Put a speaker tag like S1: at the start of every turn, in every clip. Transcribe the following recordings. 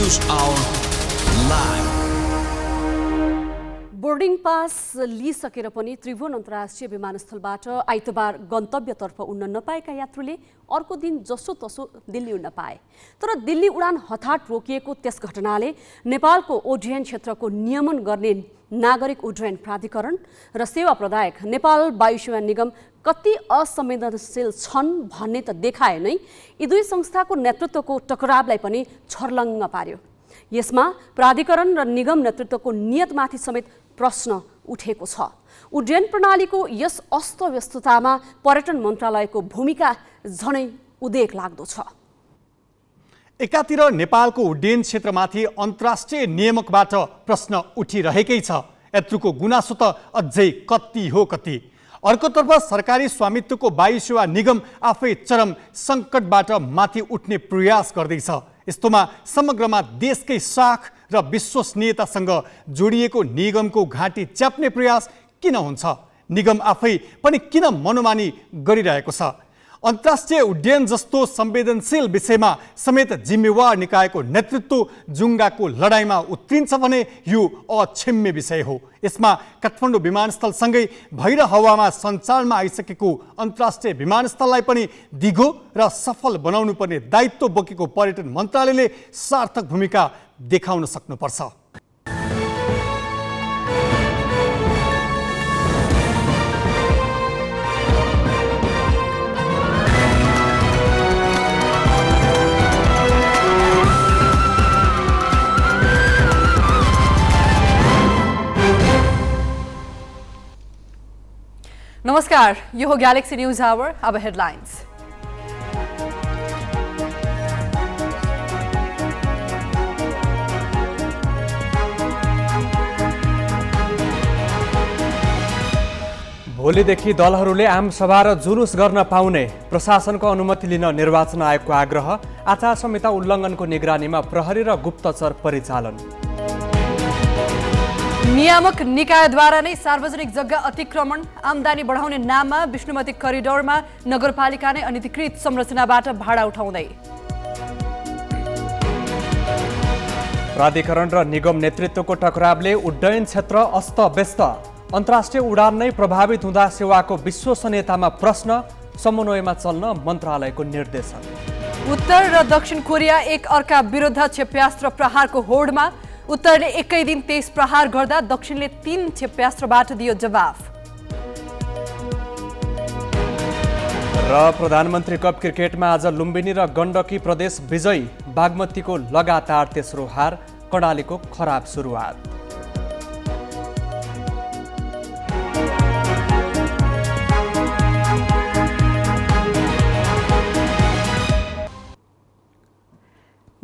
S1: News Hour Live.
S2: Boarding pass लिइसकेर पनि त्रिभुवन अन्तर्राष्ट्रिय विमानस्थलबाट आइतबार गन्तव्यतर्फ उड्न नपाएका यात्रुले अर्को दिन जसोतसो दिल्ली उड्न पाए। तर दिल्ली उडान हठात रोकिएको त्यस घटनाले नेपालको उड्डयन क्षेत्रको नियमन गर्ने नागरिक उड्डयन प्राधिकरण र सेवा प्रदायक नेपाल वायुसेवा निगम कति असंवेदनशील छन् भन्ने त देखाए नै, यी दुई संस्थाको नेतृत्वको टकरावलाई पनि छर्लङ्ग पार्यो। यसमा प्राधिकरण र निगम नेतृत्वको नियतमाथि समेत प्रश्न उठेको छ। उड्डयन प्रणालीको यस अस्तव्यस्ततामा पर्यटन मन्त्रालयको भूमिका झनै उदेक लाग्दो छ।
S3: एकातिर नेपालको उड्डयन क्षेत्रमाथि अन्तर्राष्ट्रिय नियामकबाट प्रश्न उठिरहेकै छ, यत्रुको गुनासो त अझै कति हो कति। अर्कोतर्फ सरकारी स्वामित्वको वायुसेवा निगम आफै चरम सङ्कटबाट माथि उठ्ने प्रयास गर्दैछ। यस्तोमा समग्रमा देशकै साख र विश्वसनीयतासँग जोडिएको निगमको घाँटी च्याप्ने प्रयास किन हुन्छ? निगम आफै पनि किन मनोमानी गरिरहेको छ? अन्तर्राष्ट्रिय उड्डयन जस्तो संवेदनशील विषयमा समेत जिम्मेवार निकायको नेतृत्व जुङ्गाको लडाईँमा उत्रिन्छ भने यो अक्षम्य विषय हो। यसमा काठमाडौँ विमानस्थलसँगै भैर हावामा सञ्चालनमा आइसकेको अन्तर्राष्ट्रिय विमानस्थललाई पनि दिगो र सफल बनाउनु पर्ने दायित्व बोकेको पर्यटन मन्त्रालयले सार्थक भूमिका देखाउन सक्नुपर्छ।
S4: नमस्कार, यो हो ग्यालेक्सी न्यूज आवर। अब हेडलाइन्स।
S5: भोलिदेखि दलहरूले आम सभा र जुलुस गर्न पाउने, प्रशासनको अनुमति लिन निर्वाचन आयोगको आग्रह, आचार संहिता उल्लङ्घनको निगरानीमा प्रहरी र गुप्तचर परिचालन।
S4: नियामक निकायद्वारा नै सार्वजनिक जग्गा अतिक्रमण, आमदानी बढाउने नाममा विष्णुमती करिडोरमा नगरपालिका नै अनधिकृत संरचनाबाट भाडा उठाउँदै।
S5: प्राधिकरण र निगम नेतृत्वको टकरावले उड्डयन क्षेत्र अस्तव्यस्त, अन्तर्राष्ट्रिय उडान नै प्रभावित हुँदा सेवाको विश्वसनीयतामा प्रश्न, समन्वयमा चल्न मन्त्रालयको निर्देशन।
S4: उत्तर र दक्षिण कोरिया एक अर्का विरुद्ध क्षेप्यास्त्र प्रहारको होडमा, उत्तरले एकै दिन 23 प्रहार गर्दा दक्षिणले 3 क्षेप्यास्त्रबाट दियो जवाफ।
S5: र प्रधानमन्त्री कप क्रिकेटमा आज लुम्बिनी र गण्डकी प्रदेश विजयी, बागमतीको लगातार तेस्रो हार, कर्णालीको खराब सुरुवात।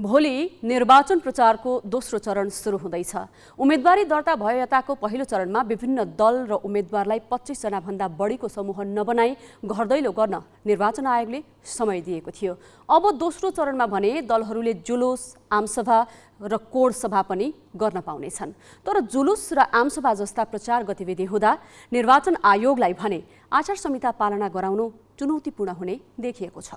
S2: भोलि निर्वाचन प्रचारको दोस्रो चरण सुरु हुँदैछ। उम्मेदवारी दर्ता भयो यताको पहिलो चरणमा विभिन्न दल र उम्मेदवारलाई 25 जना भन्दा बढीको समूह नबनाई घरदैलो गर्न निर्वाचन आयोगले समय दिएको थियो। अब दोस्रो चरणमा भने दलहरूले जुलुस, आमसभा र कोड सभा पनि गर्न पाउनेछन्। तर जुलुस र आमसभा जस्ता प्रचार गतिविधि हुँदा निर्वाचन आयोगलाई भने आचार संहिता पालना गराउनु चुनौतीपूर्ण हुने देखिएको छ।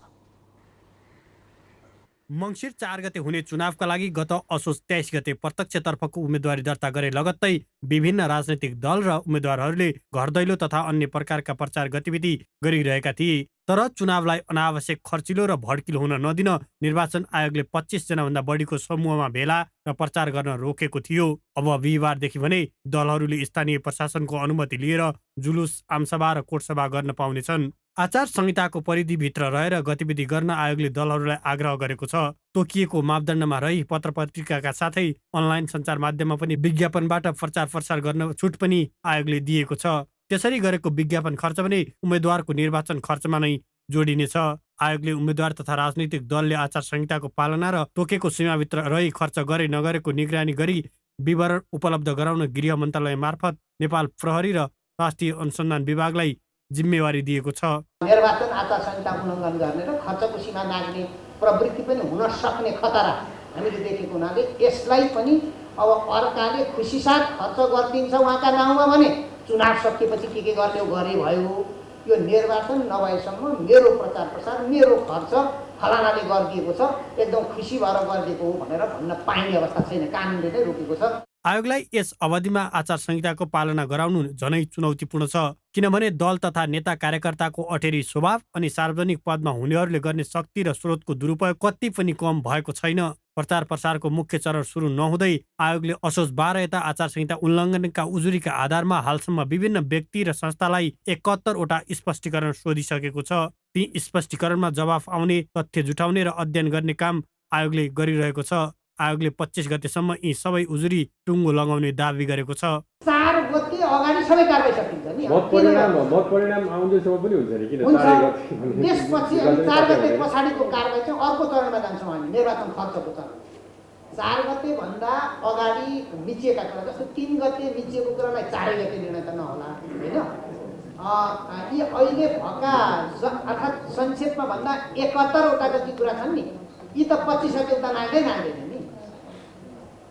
S6: मङ्सिर 4 गते हुने चुनावका लागि गत असोज 23 गते प्रत्यक्षतर्फको उम्मेदवारी दर्ता गरे लगत्तै विभिन्न राजनैतिक दल र उम्मेदवारहरूले घरदैलो तथा अन्य प्रकारका प्रचार गतिविधि गरिरहेका थिए। तर चुनावलाई अनावश्यक खर्चिलो र भड्किलो हुन नदिन निर्वाचन आयोगले 25 जना भन्दा बढीको समूहमा भेला र प्रचार गर्न रोकेको थियो। अब बिहिबारदेखि भने दलहरूले स्थानीय प्रशासनको अनुमति लिएर जुलुस, आमसभा र कोटसभा गर्न पाउनेछन्। आचार संहिताको परिधिभित्र रहेर गतिविधि गर्न आयोगले दलहरूलाई आग्रह गरेको छ। तोकिएको मापदण्डमा रही पत्र पत्रिकाका साथै अनलाइन सञ्चार माध्यममा पनि विज्ञापनबाट प्रचार प्रसार गर्न छुट पनि आयोगले दिएको छ। त्यसरी गरेको विज्ञापन खर्च पनि उम्मेदवारको निर्वाचन खर्चमा नै जोडिनेछ। आयोगले उम्मेदवार तथा राजनीतिक दलले आचार संहिताको पालना र तोकेको सीमाभित्र रही खर्च गरे नगरेको निगरानी गरी विवरण उपलब्ध गराउन गृह मन्त्रालय मार्फत नेपाल प्रहरी र राष्ट्रिय अनुसन्धान विभागलाई जिम्मेवारी दिएको छ।
S7: निर्वाचन आचार संहिता उल्लङ्घन गर्ने र खर्चको सीमा नाग्ने प्रवृत्ति पनि हुन सक्ने खतरा हामीले देखेको हुनाले यसलाई पनि अब अर्काले खुसीसाथ खर्च गरिदिन्छ उहाँका नाउँमा भने चुनाव सकिएपछि के गर्ने गरे भयो। यो निर्वाचन नभएसम्म मेरो प्रचार प्रसार, मेरो खर्च फलानाले गरिदिएको छ एकदम खुसी भएर गरिदिएको हो भनेर भन्न पाइने अवस्था छैन, कानुनले नै रोकेको छ।
S6: आयोगलाई यस अवधिमा आचार संहिताको पालना गराउनु झनै चुनौतीपूर्ण छ, किनभने दल तथा नेता कार्यकर्ताको अटेरी स्वभाव अनि सार्वजनिक पदमा हुनेहरूले गर्ने शक्ति र स्रोतको दुरुपयोग कति पनि कम भएको छैन। प्रचार प्रसारको मुख्य चरण सुरु नहुँदै आयोगले असोज 12 यता आचार संहिता उल्लङ्घनका उजुरीका आधारमा हालसम्म विभिन्न व्यक्ति र संस्थालाई 71वटा स्पष्टीकरण सोधिसकेको छ। ती स्पष्टीकरणमा जवाफ आउने, तथ्य जुटाउने र अध्ययन गर्ने काम आयोगले गरिरहेको छ। आयोगले 25 गतेसम्म यी सबै उजुरी टुङ्गो लगाउने दाबी गरेको छ।
S7: 4 गते अगाडि सबै कारबाही सकिन्छ नि।
S8: मत परिणाम आउँदैसम्म पनि हुन्छ नि, किन 4 गते
S7: त्यसपछि 4 गते पछाडिको कारबाही चाहिँ अर्को चरणमा जान्छौँ हामी, निर्वाचन खर्चको चरण। 4 गते भन्दा अगाडि मिचिएका कुरा, जस्तो 3 गते मिचिएको कुरालाई 4 गते निर्णय त नहोला होइन। यी अहिले भएका अर्थात् संक्षेपमा भन्दा 71वटा जति कुरा छन् नि, यी त 25 गते उता नाग्दैन नि।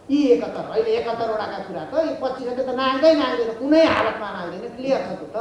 S7: यी 71 अहिले 71वटाका कुरा त यी 25 गते त नाग्दैन, कुनै हालतमा नाग्दैन, क्लियर छ त्यो त।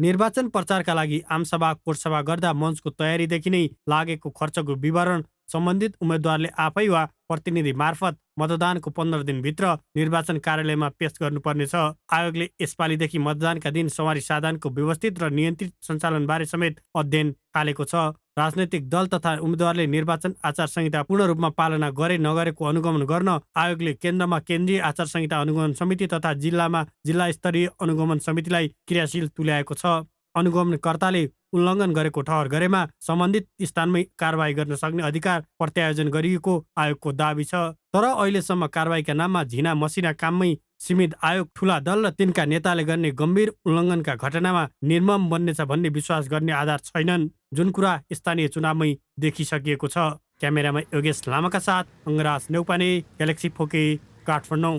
S6: निर्वाचन प्रचारका लागि आमसभा कोटसभा गर्दा मञ्चको तयारीदेखि नै लागेको खर्चको विवरण सम्बन्धित उम्मेद्वारले आफै वा प्रतिनिधि मार्फत मतदानको 15 दिनभित्र निर्वाचन कार्यालयमा पेश गर्नुपर्नेछ। आयोगले यसपालिदेखि मतदानका दिन सवारी साधनको व्यवस्थित र नियन्त्रित सञ्चालनबारे समेत अध्ययन थालेको छ। राजनैतिक दल तथा उम्मेद्वारले निर्वाचन आचार संहिता पूर्ण रूपमा पालना गरे नगरेको अनुगमन गर्न आयोगले केन्द्रमा केन्द्रीय आचार संहिता अनुगमन समिति तथा जिल्लामा जिल्ला स्तरीय अनुगमन समितिलाई क्रियाशील तुल्याएको छ। अनुगमनकर्ताले उल्लङ्घन गरेको ठहर गरेमा सम्बन्धित स्थानमै कारबाही गर्न सक्ने अधिकार प्रत्यायोजन गरिएको आयोगको दाबी छ। तर अहिलेसम्म कारबाहीका नाममा झिना मसिना काममै सीमित आयोग ठूला दल र तिनका नेताले गर्ने गम्भीर उल्लङ्घनका घटनामा निर्मम बन्नेछ भन्ने विश्वास गर्ने आधार छैनन्, जुन कुरा स्थानीय चुनावमै देखिसकिएको छ। क्यामेरामा योगेश लामाका साथ अङ्गराज नेउपाने, ग्यालेक्सी फोके, काठमाडौँ।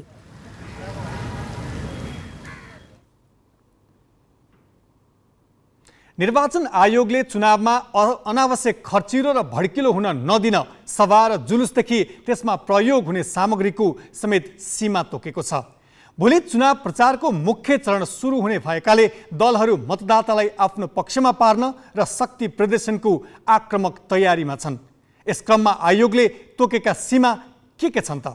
S3: निर्वाचन आयोगले चुनावमा अनावश्यक खर्चिलो र भड्किलो हुन नदिन सभा र जुलुसदेखि त्यसमा प्रयोग हुने सामग्रीको समेत सीमा तोकेको छ। भोलि चुनाव प्रचारको मुख्य चरण सुरु हुने भएकाले दलहरू मतदातालाई आफ्नो पक्षमा पार्न र शक्ति प्रदर्शनको आक्रामक तयारीमा छन्। यस क्रममा आयोगले तोकेका सीमा के छन् त?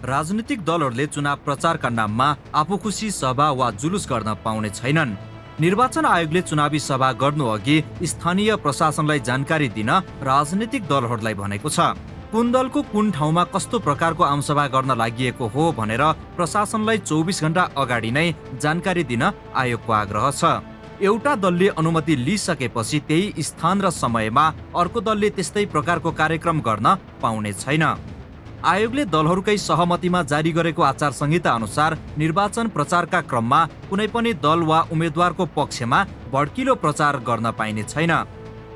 S9: राजनीतिक दलहरूले चुनाव प्रचारका नाममा आफूखुसी सभा वा जुलुस गर्न पाउने छैनन्। निर्वाचन आयोगले चुनावी सभा गर्नु अघि स्थानीय प्रशासनलाई जानकारी दिन राजनीतिक दलहरूलाई भनेको छ। कुन दलको कुन ठाउँमा कस्तो प्रकारको आमसभा गर्न लागि हो भनेर प्रशासनलाई 24 घण्टा अगाडि नै जानकारी दिन आयोगको आग्रह छ। एउटा दलले अनुमति लिइसकेपछि त्यही स्थान र समयमा अर्को दलले त्यस्तै प्रकारको कार्यक्रम गर्न पाउने छैन। आयोगले दलहरूकै सहमतिमा जारी गरेको आचार संहिता अनुसार निर्वाचन प्रचारका क्रममा कुनै पनि दल वा उम्मेद्वारको पक्षमा भड्किलो प्रचार गर्न पाइने छैन।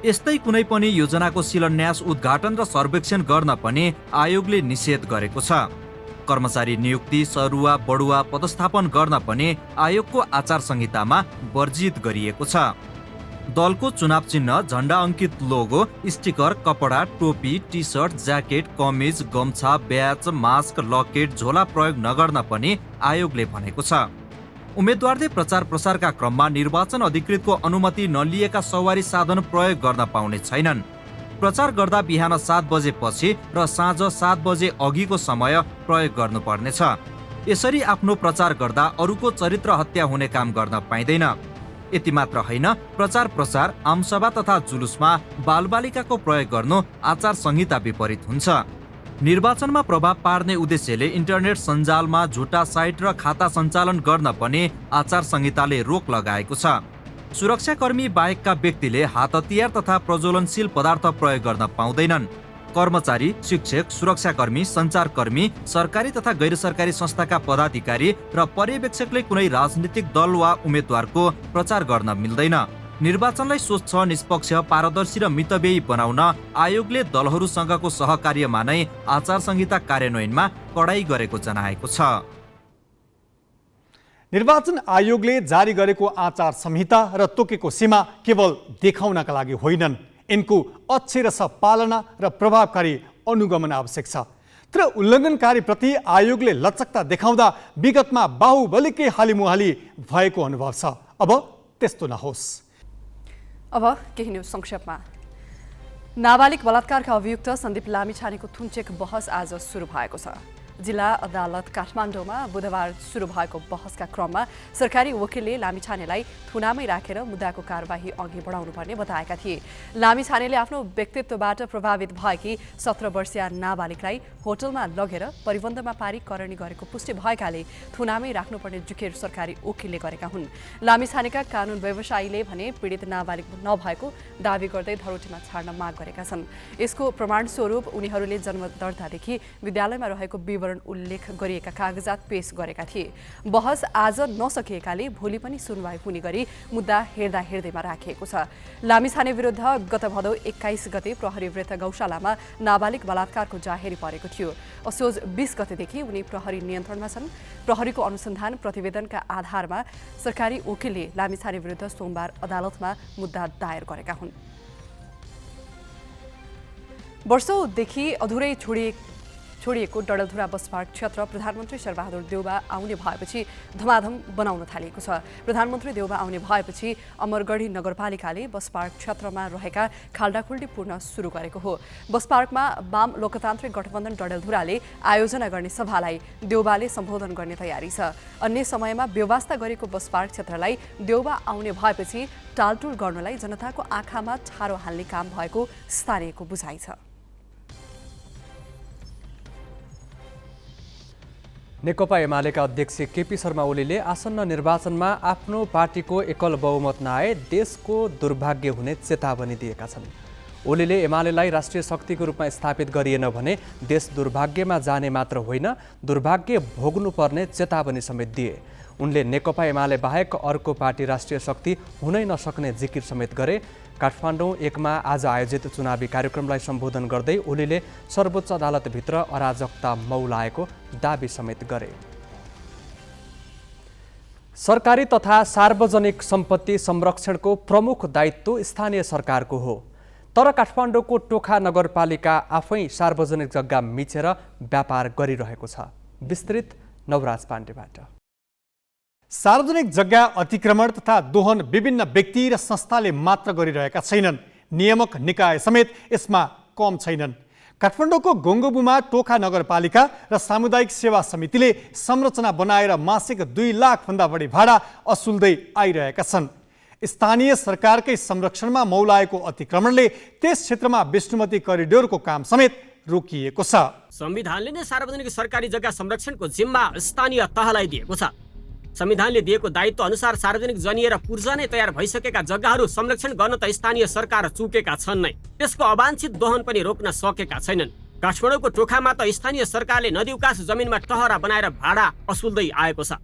S9: यस्तै कुनै पनि योजनाको शिलान्यास, उद्घाटन र सर्वेक्षण गर्न पनि आयोगले निषेध गरेको छ। कर्मचारी नियुक्ति, सरुवा बढुवा पदस्थापन गर्न पनि आयोगको आचार संहितामा वर्जित गरिएको छ। दलको चुनाव चिन्ह, झण्डा अंकित लोगो, स्टिकर, कपडा, टोपी, टी सर्ट, ज्याकेट, कमिज, गम्छा, ब्याज, मास्क, लकेट, झोला प्रयोग नगर्न पनि आयोगले भनेको छ। उम्मेद्वारले प्रचार प्रसारका क्रममा निर्वाचन अधिकृतको अनुमति नलिएका सवारी साधन प्रयोग गर्न पाउने छैनन्। प्रचार गर्दा बिहान 7 बजेपछि र साँझ 7 बजे अघिको समय प्रयोग गर्नुपर्नेछ। यसरी आफ्नो प्रचार गर्दा अरूको चरित्र हत्या हुने काम गर्न पाइँदैन। यति मात्र होइन, प्रचार प्रसार, आमसभा तथा जुलुसमा बालबालिकाको प्रयोग गर्नु आचार संहिता विपरीत हुन्छ। निर्वाचनमा प्रभाव पार्ने उद्देश्यले इन्टरनेट सञ्जालमा झुटा साइट र खाता सञ्चालन गर्न पनि आचार संहिताले रोक लगाएको छ। सुरक्षाकर्मी बाहेकका व्यक्तिले हात हतियार तथा प्रज्वलनशील पदार्थ प्रयोग गर्न पाउँदैनन्। कर्मचारी, शिक्षक, सुरक्षाकर्मी, सञ्चारकर्मी, सरकारी तथा गैर सरकारी संस्थाका पदाधिकारी र पर्यवेक्षकले कुनै राजनीतिक दल वा उम्मेद्वारको प्रचार गर्न मिल्दैन। निर्वाचनलाई स्वच्छ, निष्पक्ष, पारदर्शी र मितव्ययी बनाउन आयोगले दलहरूसँगको सहकार्यमा नै आचार संहिता कार्यान्वयनमा कडाई गरेको जनाएको छ।
S3: निर्वाचन आयोगले जारी गरेको आचार संहिता र तोकेको सीमा केवल देखाउनका लागि होइनन्, यिनको अक्षरशः पालना र प्रभावकारी अनुगमन आवश्यक छ। तर उल्लङ्घनकारीप्रति आयोगले लचकता देखाउँदा विगतमा बाहुबलीकै हालिमुहाली भएको अनुभव छ। अब त्यस्तो नहोस्।
S4: अब केही न्यूज संक्षेपमा। नाबालिग बलात्कारका अभियुक्त सन्दीप लामिछानेको थुन्चेक बहस आज सुरु भएको छ। जिल्ला अदालत काठमाडौँमा बुधबार सुरु भएको बहसका क्रममा सरकारी वकिलले लामिछानेलाई थुनामै राखेर मुद्दाको कारबाही अघि बढाउनुपर्ने बताएका थिए। लामिछानेले आफ्नो व्यक्तित्वबाट प्रभावित भएकी 17 वर्षीय नाबालिगलाई होटलमा लगेर परिबन्दमा पारी करणी गरेको पुष्टि भएकाले थुनामै राख्नुपर्ने जुकेर सरकारी वकिलले गरेका हुन्। लामिछानेका कानुन व्यवसायीले भने पीडित नाबालिग नभएको दावी गर्दै धरोटीमा छाड्न माग गरेका छन्। यसको प्रमाणस्वरूप उनीहरूले जन्म दर्तादेखि विद्यालयमा रहेको विवरण उल्लेख गरिएका कागजात पेश गरेका थिए। बहस आज नसकिएकाले भोलि पनि सुनवाई हुने गरी मुद्दा हेर्दैमा राखिएको छ। लामिछाने विरुद्ध गत भदौ 21 गते प्रहरी वृत्त गौशालामा नाबालिग बलात्कारको जाहेरी परेको थियो। असोज 20 गतेदेखि उनी प्रहरी नियन्त्रणमा छन्। प्रहरीको अनुसन्धान प्रतिवेदनका आधारमा सरकारी वकिलले लामिछाने विरुद्ध सोमबार अदालतमा मुद्दा दायर गरेका हुन्। वर्षौंदेखि अधुरै छोडिएको डडेलधुरा बस पार्क क्षेत्र प्रधानमन्त्री शेरबहादुर देउबा आउने भएपछि धमाधम बनाउन थालिएको छ। प्रधानमन्त्री देउबा आउने भएपछि अमरगढी नगरपालिकाले बस पार्क क्षेत्रमा रहेका खाल्डाखुल्डी पूर्ण सुरु गरेको हो। बस पार्कमा वाम लोकतान्त्रिक गठबन्धन डडेलधुराले आयोजना गर्ने सभालाई देउबाले सम्बोधन गर्ने तयारी छ। अन्य समयमा व्यवस्था गरेको बस पार्क क्षेत्रलाई देउबा आउने भएपछि टालटुल गर्नलाई जनताको आँखामा छारो हाल्ने काम भएको स्थानीयको बुझाइ छ।
S5: नेकपा एमालेका अध्यक्ष केपी शर्मा ओलीले आसन्न निर्वाचनमा आफ्नो पार्टीको एकल बहुमत नआए देशको दुर्भाग्य हुने चेतावनी दिएका छन्। ओलीले एमालेलाई राष्ट्रिय शक्तिको रूपमा स्थापित गरिएन भने देश दुर्भाग्यमा जाने मात्र होइन दुर्भाग्य भोग्नुपर्ने चेतावनी समेत दिए। उनले नेकपा एमाले बाहेक अर्को पार्टी राष्ट्रिय शक्ति हुनै नसक्ने जिकिर समेत गरे। काठमाडौँ 1 मा आज आयोजित चुनावी कार्यक्रमलाई सम्बोधन गर्दै ओलीले सर्वोच्च अदालतभित्र अराजकता मौलाएको दाबी समेत गरे। सरकारी तथा सार्वजनिक सम्पत्ति संरक्षणको प्रमुख दायित्व स्थानीय सरकारको हो। तर काठमाडौँको टोखा नगरपालिका आफै सार्वजनिक जग्गा मिचेर व्यापार गरिरहेको छ। विस्तृत नवराज पाण्डेबाट।
S3: सार्वजनिक जग्गा अतिक्रमण तथा दोहन विभिन्न व्यक्ति र संस्थाले मात्र गरिरहेका छैनन्, नियामक निकाय समेत यसमा कम छैनन्। काठमाडौँको गोङ्गबुमा टोखा नगरपालिका र सामुदायिक सेवा समितिले संरचना बनाएर मासिक 2 लाखभन्दा बढी भाडा असुल्दै आइरहेका छन्। स्थानीय सरकारकै संरक्षणमा मौलाएको अतिक्रमणले त्यस क्षेत्रमा विष्णुमती करिडोरको काम समेत रोकिएको छ।
S10: संविधानले नै सार्वजनिक सरकारी जग्गा संरक्षणको जिम्मा स्थानीय तहलाई दिएको छ। संविधानले दिएको दायित्व अनुसार सार्वजनिक जनिएर पूर्जा नै तयार भइसकेका जग्गाहरू संरक्षण गर्न त स्थानीय सरकार चुकेका छन् नै, त्यसको अवांछित दोहन पनि रोक्न सकेका छैनन्। काठमाडौँको टोखामा त स्थानीय सरकारले नदी उकास जमिनमा टहरा बनाएर भाडा असुल्दै आएको छ।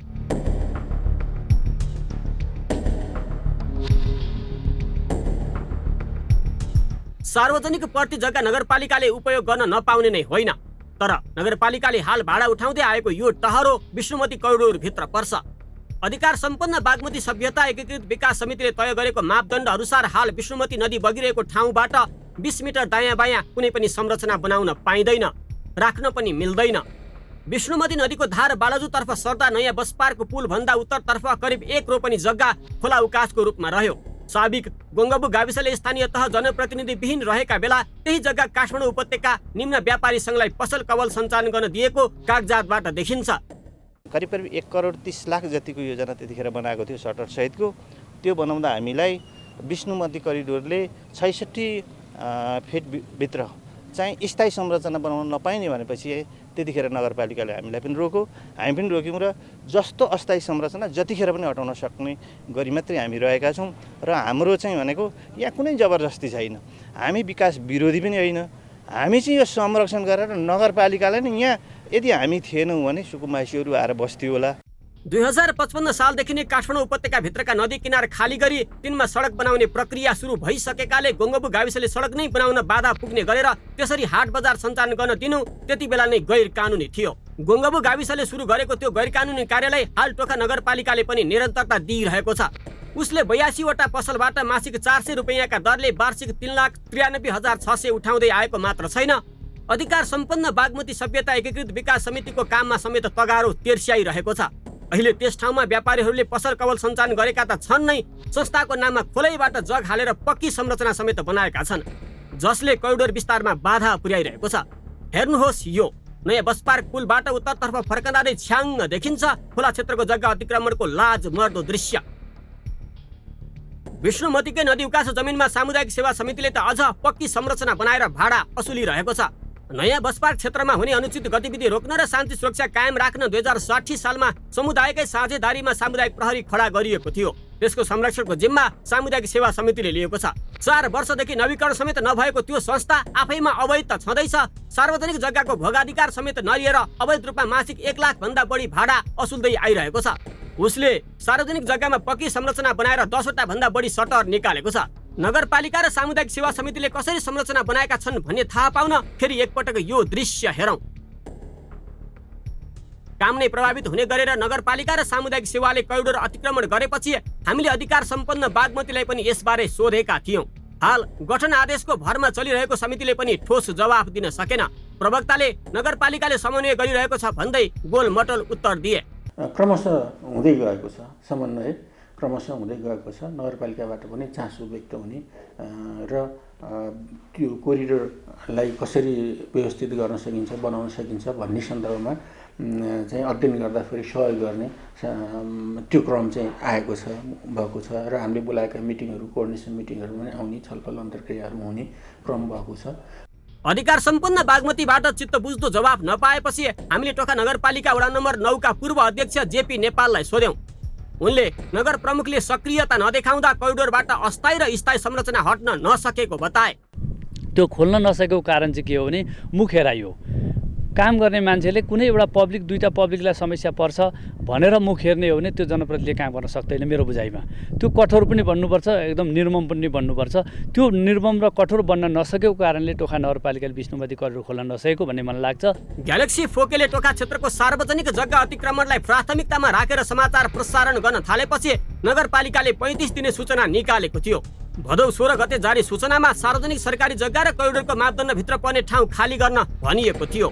S10: सार्वजनिक पर्ती जग्गा नगरपालिकाले उपयोग गर्न नपाउने नै होइन, तर नगरपालिकाले हाल भाडा उठाउँदै आएको यो टहरो विष्णुमती करिडोर भित्र पर्छ। अधिकार सम्पन्न बागमती सभ्यता एकीकृत विकास समितिले तय गरेको मापदण्ड अनुसार हाल विष्णुमती नदी बगिरहेको ठाउँबाट 20 मिटर दायाँ बायाँ कुनै पनि संरचना बनाउन पाइँदैन, राख्न पनि मिल्दैन। विष्णुमती नदीको धार बालाजुतर्फ सर्दा नयाँ बस पार्कको पुल भन्दा उत्तरतर्फ करिब 1 रोपनी जग्गा खोला उकासको रूपमा रह्यो। साबिक गोङ्गबु गाविसले स्थानीय तह जनप्रतिनिधि विहीन रहेका बेला त्यही जग्गा काठमाडौँ उपत्यका निम्न व्यापारी सङ्घलाई पसल कवल सञ्चालन गर्न दिएको कागजातबाट देखिन्छ।
S11: करिब 1 करोड 30 लाख जतिको योजना त्यतिखेर बनाएको थियो सटर सहितको। त्यो बनाउँदा हामीलाई विष्णुमती करिडोरले 66 फिट भित्र चाहिँ स्थायी संरचना बनाउन नपाइने भनेपछि त्यतिखेर नगरपालिकाले हामीलाई पनि रोक्यो, हामी पनि रोक्यौँ र जस्तो अस्थायी संरचना जतिखेर पनि हटाउन सक्ने गरी मात्रै हामी रहेका छौँ। र हाम्रो चाहिँ भनेको यहाँ कुनै जबरजस्ती छैन, हामी विकास विरोधी पनि होइन, हामी चाहिँ यो संरक्षण गरेर नगरपालिकालाई नै यहाँ यदि हामी थिएनौँ भने सुकुम्बासीहरू आएर बस्थ्यो होला।
S10: 2055 सालदेखि नै काठमाडौँ उपत्यकाभित्रका नदी किनार खाली गरी तिनमा सडक बनाउने प्रक्रिया सुरु भइसकेकाले गोङ्गबु गाविसले सडक नै बनाउन बाधा पुग्ने गरेर त्यसरी हाट बजार सञ्चालन गर्न दिनु त्यति बेला नै गैर कानुनी थियो। गोङ्गबु गाविसले सुरु गरेको त्यो गैर कानुनी कार्यलाई हाल टोखा नगरपालिकाले पनि निरन्तरता दिइरहेको छ। उसले 82 वटा पसलबाट मासिक 400 रुपैयाँका दरले वार्षिक 3,93,600 उठाउँदै आएको मात्र छैन, अधिकार सम्पन्न बागमती सभ्यता एकीकृत विकास समितिको काममा समेत तगारो तेर्स्याइरहेको छ। अहिले त्यस ठाउँमा व्यापारीहरूले पसल कवल सञ्चालन गरेका त छन् नै, संस्थाको नाममा खोलैबाट जग हालेर पक्की संरचना समेत बनाएका छन्। जसले करिडोर विस्तारमा बाधा पुर्याइरहेको छ। हेर्नुहोस्, यो नयाँ बस पार्क पुलबाट उत्तरतर्फ फर्कँदा नै छ्याङ्ग देखिन्छ खुला क्षेत्रको जग्गा अतिक्रमणको लाज मर्दो दृश्य। विष्णुमतीकै नदी उकालो जमिनमा सामुदायिक सेवा समितिले त अझ पक्की संरचना बनाएर भाडा असुलिरहेको छ। नयाँ बस पार्क क्षेत्रमा हुने अनुचित गतिविधि रोक्न र शान्ति सुरक्षा कायम राख्न 2060 सालमा समुदायकै साझेदारीमा सामुदायिक प्रहरी खडा गरिएको थियो। त्यसको संरक्षणको जिम्मा सामुदायिक सेवा समितिले लिएको छ। 4 वर्षदेखि नवीकरण समेत नभएको त्यो संस्था आफैमा अवैध त छँदैछ, सार्वजनिक जग्गाको भोगाधिकार समेत नलिएर अवैध रूपमा मासिक 1 लाख भन्दा बढी भाडा असुल्दै आइरहेको छ। उसले सार्वजनिक जग्गामा पक्की संरचना बनाएर 10 वटा भन्दा बढी सटर निकालेको छ। नगरपालिका र सामुदायिक सेवा समितिले कसरी संरचना बनाएका छन् भन्ने थाहा पाउन फेरि एकपटक यो दृश्य हेरौँ। काम नै प्रभावित हुने गरेर नगरपालिका र सामुदायिक सेवाले करिडोर अतिक्रमण गरेपछि हामीले अधिकार सम्पन्न बागमतीलाई पनि यसबारे सोधेका थियौँ। हाल गठन आदेशको भरमा चलिरहेको समितिले पनि ठोस जवाफ दिन सकेन। प्रवक्ताले नगरपालिकाले समन्वय गरिरहेको छ भन्दै गोलमटोल उत्तर दिए।
S12: क्रमशः हुँदै गएको छ, समन्वय क्रमशः हुँदै गएको छ। नगरपालिकाबाट पनि चासो व्यक्त हुने र त्यो कोरिडोरलाई कसरी व्यवस्थित गर्न सकिन्छ, बनाउन सकिन्छ भन्ने सन्दर्भमा चाहिँ अध्ययन गर्दाखेरि सहयोग गर्ने त्यो क्रम चाहिँ आएको छ, भएको छ र हामीले बोलाएका मिटिङहरू, कोअर्डिनेसन मिटिङहरू पनि आउने, छलफल अन्तर्क्रियाहरू हुने क्रम भएको छ।
S10: अधिकार सम्पन्न बागमतीबाट चित्त बुझ्दो जवाफ नपाएपछि हामीले टोखा नगरपालिका वडा नम्बर 9 का पूर्व अध्यक्ष जेपी नेपाललाई सोध्यौं। उनले नगर प्रमुखले सक्रियता नदेखाउँदा करिडोरबाट अस्थायी र स्थायी संरचना हट्न नसकेको बताए।
S13: त्यो खोल्न नसकेको कारण चाहिँ के हो भने मुख हेराइ हो। काम गर्ने मान्छेले कुनै एउटा पब्लिक, दुईटा पब्लिकलाई समस्या पर्छ भनेर मुख हेर्ने हो भने त्यो जनप्रतिनिधिले काम गर्न सक्दैन मेरो बुझाइमा। त्यो कठोर पनि बन्नुपर्छ, एकदम निर्मम पनि बन्नुपर्छ। त्यो निर्मम र कठोर बन्न नसकेको कारणले टोखा नगरपालिकाले विष्णुमती करिडोर खोल्न नसकेको भन्ने मलाई लाग्छ।
S10: ग्यालेक्सी फोकेले टोखा क्षेत्रको सार्वजनिक जग्गा अतिक्रमणलाई प्राथमिकतामा राखेर समाचार प्रसारण गर्न थालेपछि नगरपालिकाले 35 दिने सूचना निकालेको थियो। भदौ 16 गते जारी सूचनामा सार्वजनिक सरकारी जग्गा र करिडोरको मापदण्डभित्र पर्ने ठाउँ खाली गर्न भनिएको थियो।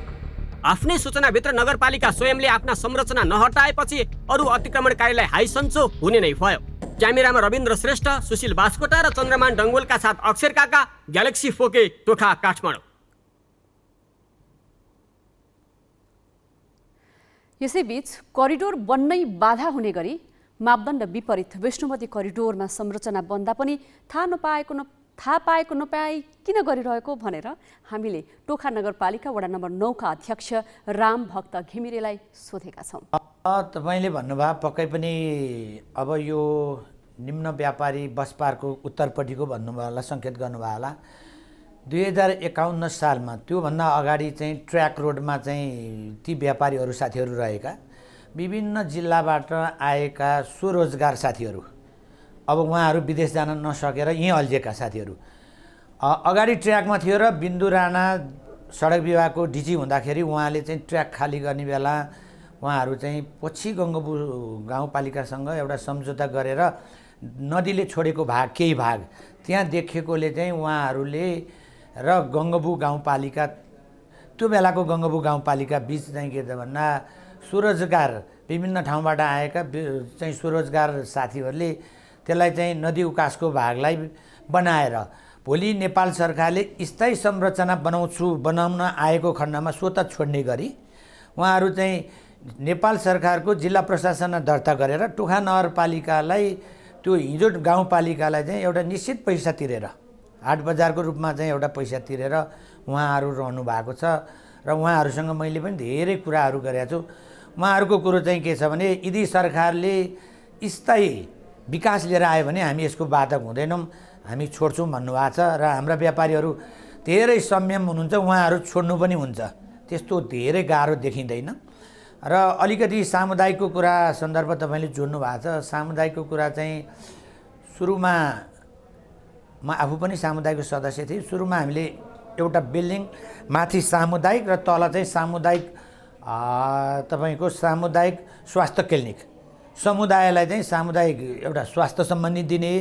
S10: आफ्नै सूचनाभित्र नगरपालिका स्वयंले आफ्ना संरचना नहटाएपछि अरू अतिक्रमणकारीलाई हाइसन्चो हुने नै भयो। क्यामेरामा रविन्द्र श्रेष्ठ, सुशील बास्कोटा र चन्द्रमान डङ्गोलका साथ अक्षर काका, ग्यालेक्सी फोके, टोखा, काठमाडौँ।
S2: यसैबीच करिडोर बन्नै बाधा हुने गरी मापदण्ड विपरीत विष्णुमती करिडोरमा संरचना बन्दा पनि थाहा पाएको नपाई किन गरिरहेको भनेर हामीले टोखा नगरपालिका वडा नम्बर 9 का अध्यक्ष राम भक्त घिमिरेलाई सोधेका छौँ।
S14: तपाईँले भन्नुभयो पक्कै पनि अब यो निम्न व्यापारी बस पार्कको उत्तरपट्टिको भन्नुभयो होला, सङ्केत गर्नुभयो होला। 2051 सालमा त्योभन्दा अगाडि चाहिँ ट्र्याक रोडमा चाहिँ ती व्यापारीहरू साथीहरू रहेका विभिन्न जिल्लाबाट आएका स्वरोजगार साथीहरू, अब उहाँहरू विदेश जान नसकेर यहीँ अल्झेका साथीहरू अगाडि ट्र्याकमा थियो र बिन्दु राणा सडक विभागको डिजी हुँदाखेरि उहाँले चाहिँ ट्र्याक खाली गर्ने बेला उहाँहरू चाहिँ पछि गङ्गबु गाउँपालिकासँग एउटा सम्झौता गरेर नदीले छोडेको भाग, केही भाग त्यहाँ देखेकोले चाहिँ उहाँहरूले र गङ्गबु गाउँपालिका, त्यो बेलाको गङ्गबु गाउँपालिका बिच चाहिँ के त भन्दा स्वरोजगार विभिन्न ठाउँबाट आएका चाहिँ स्वरोजगार साथीहरूले त्यसलाई चाहिँ नदी उकासको भागलाई बनाएर भोलि नेपाल सरकारले स्थायी संरचना बनाउन आएको खण्डमा स्वतः छोड्ने गरी उहाँहरू चाहिँ नेपाल सरकारको जिल्ला प्रशासनमा दर्ता गरेर टोखा नगरपालिकालाई, त्यो हिजो गाउँपालिकालाई चाहिँ एउटा निश्चित पैसा तिरेर, हाट बजारको रूपमा चाहिँ एउटा पैसा तिरेर उहाँहरू रहनु भएको छ। र उहाँहरूसँग मैले पनि धेरै कुराहरू गरेको छु। उहाँहरूको कुरो चाहिँ के छ भने यदि सरकारले स्थायी विकास लिएर आयो भने हामी यसको बाधक हुँदैनौँ, हामी छोड्छौँ भन्नुभएको छ। र हाम्रा व्यापारीहरू धेरै संयम हुनुहुन्छ, उहाँहरू छोड्नु पनि हुन्छ, त्यस्तो धेरै गाह्रो देखिँदैन। र अलिकति सामुदायिकको कुरा सन्दर्भ तपाईँले जोड्नु भएको छ। सामुदायिकको कुरा चाहिँ सुरुमा म आफू पनि सामुदायिकको सदस्य थिएँ। सुरुमा हामीले एउटा बिल्डिङ माथि सामुदायिक र तल चाहिँ सामुदायिक तपाईँको सामुदायिक स्वास्थ्य क्लिनिक, समुदायलाई चाहिँ सामुदायिक एउटा स्वास्थ्य सम्बन्धी दिने,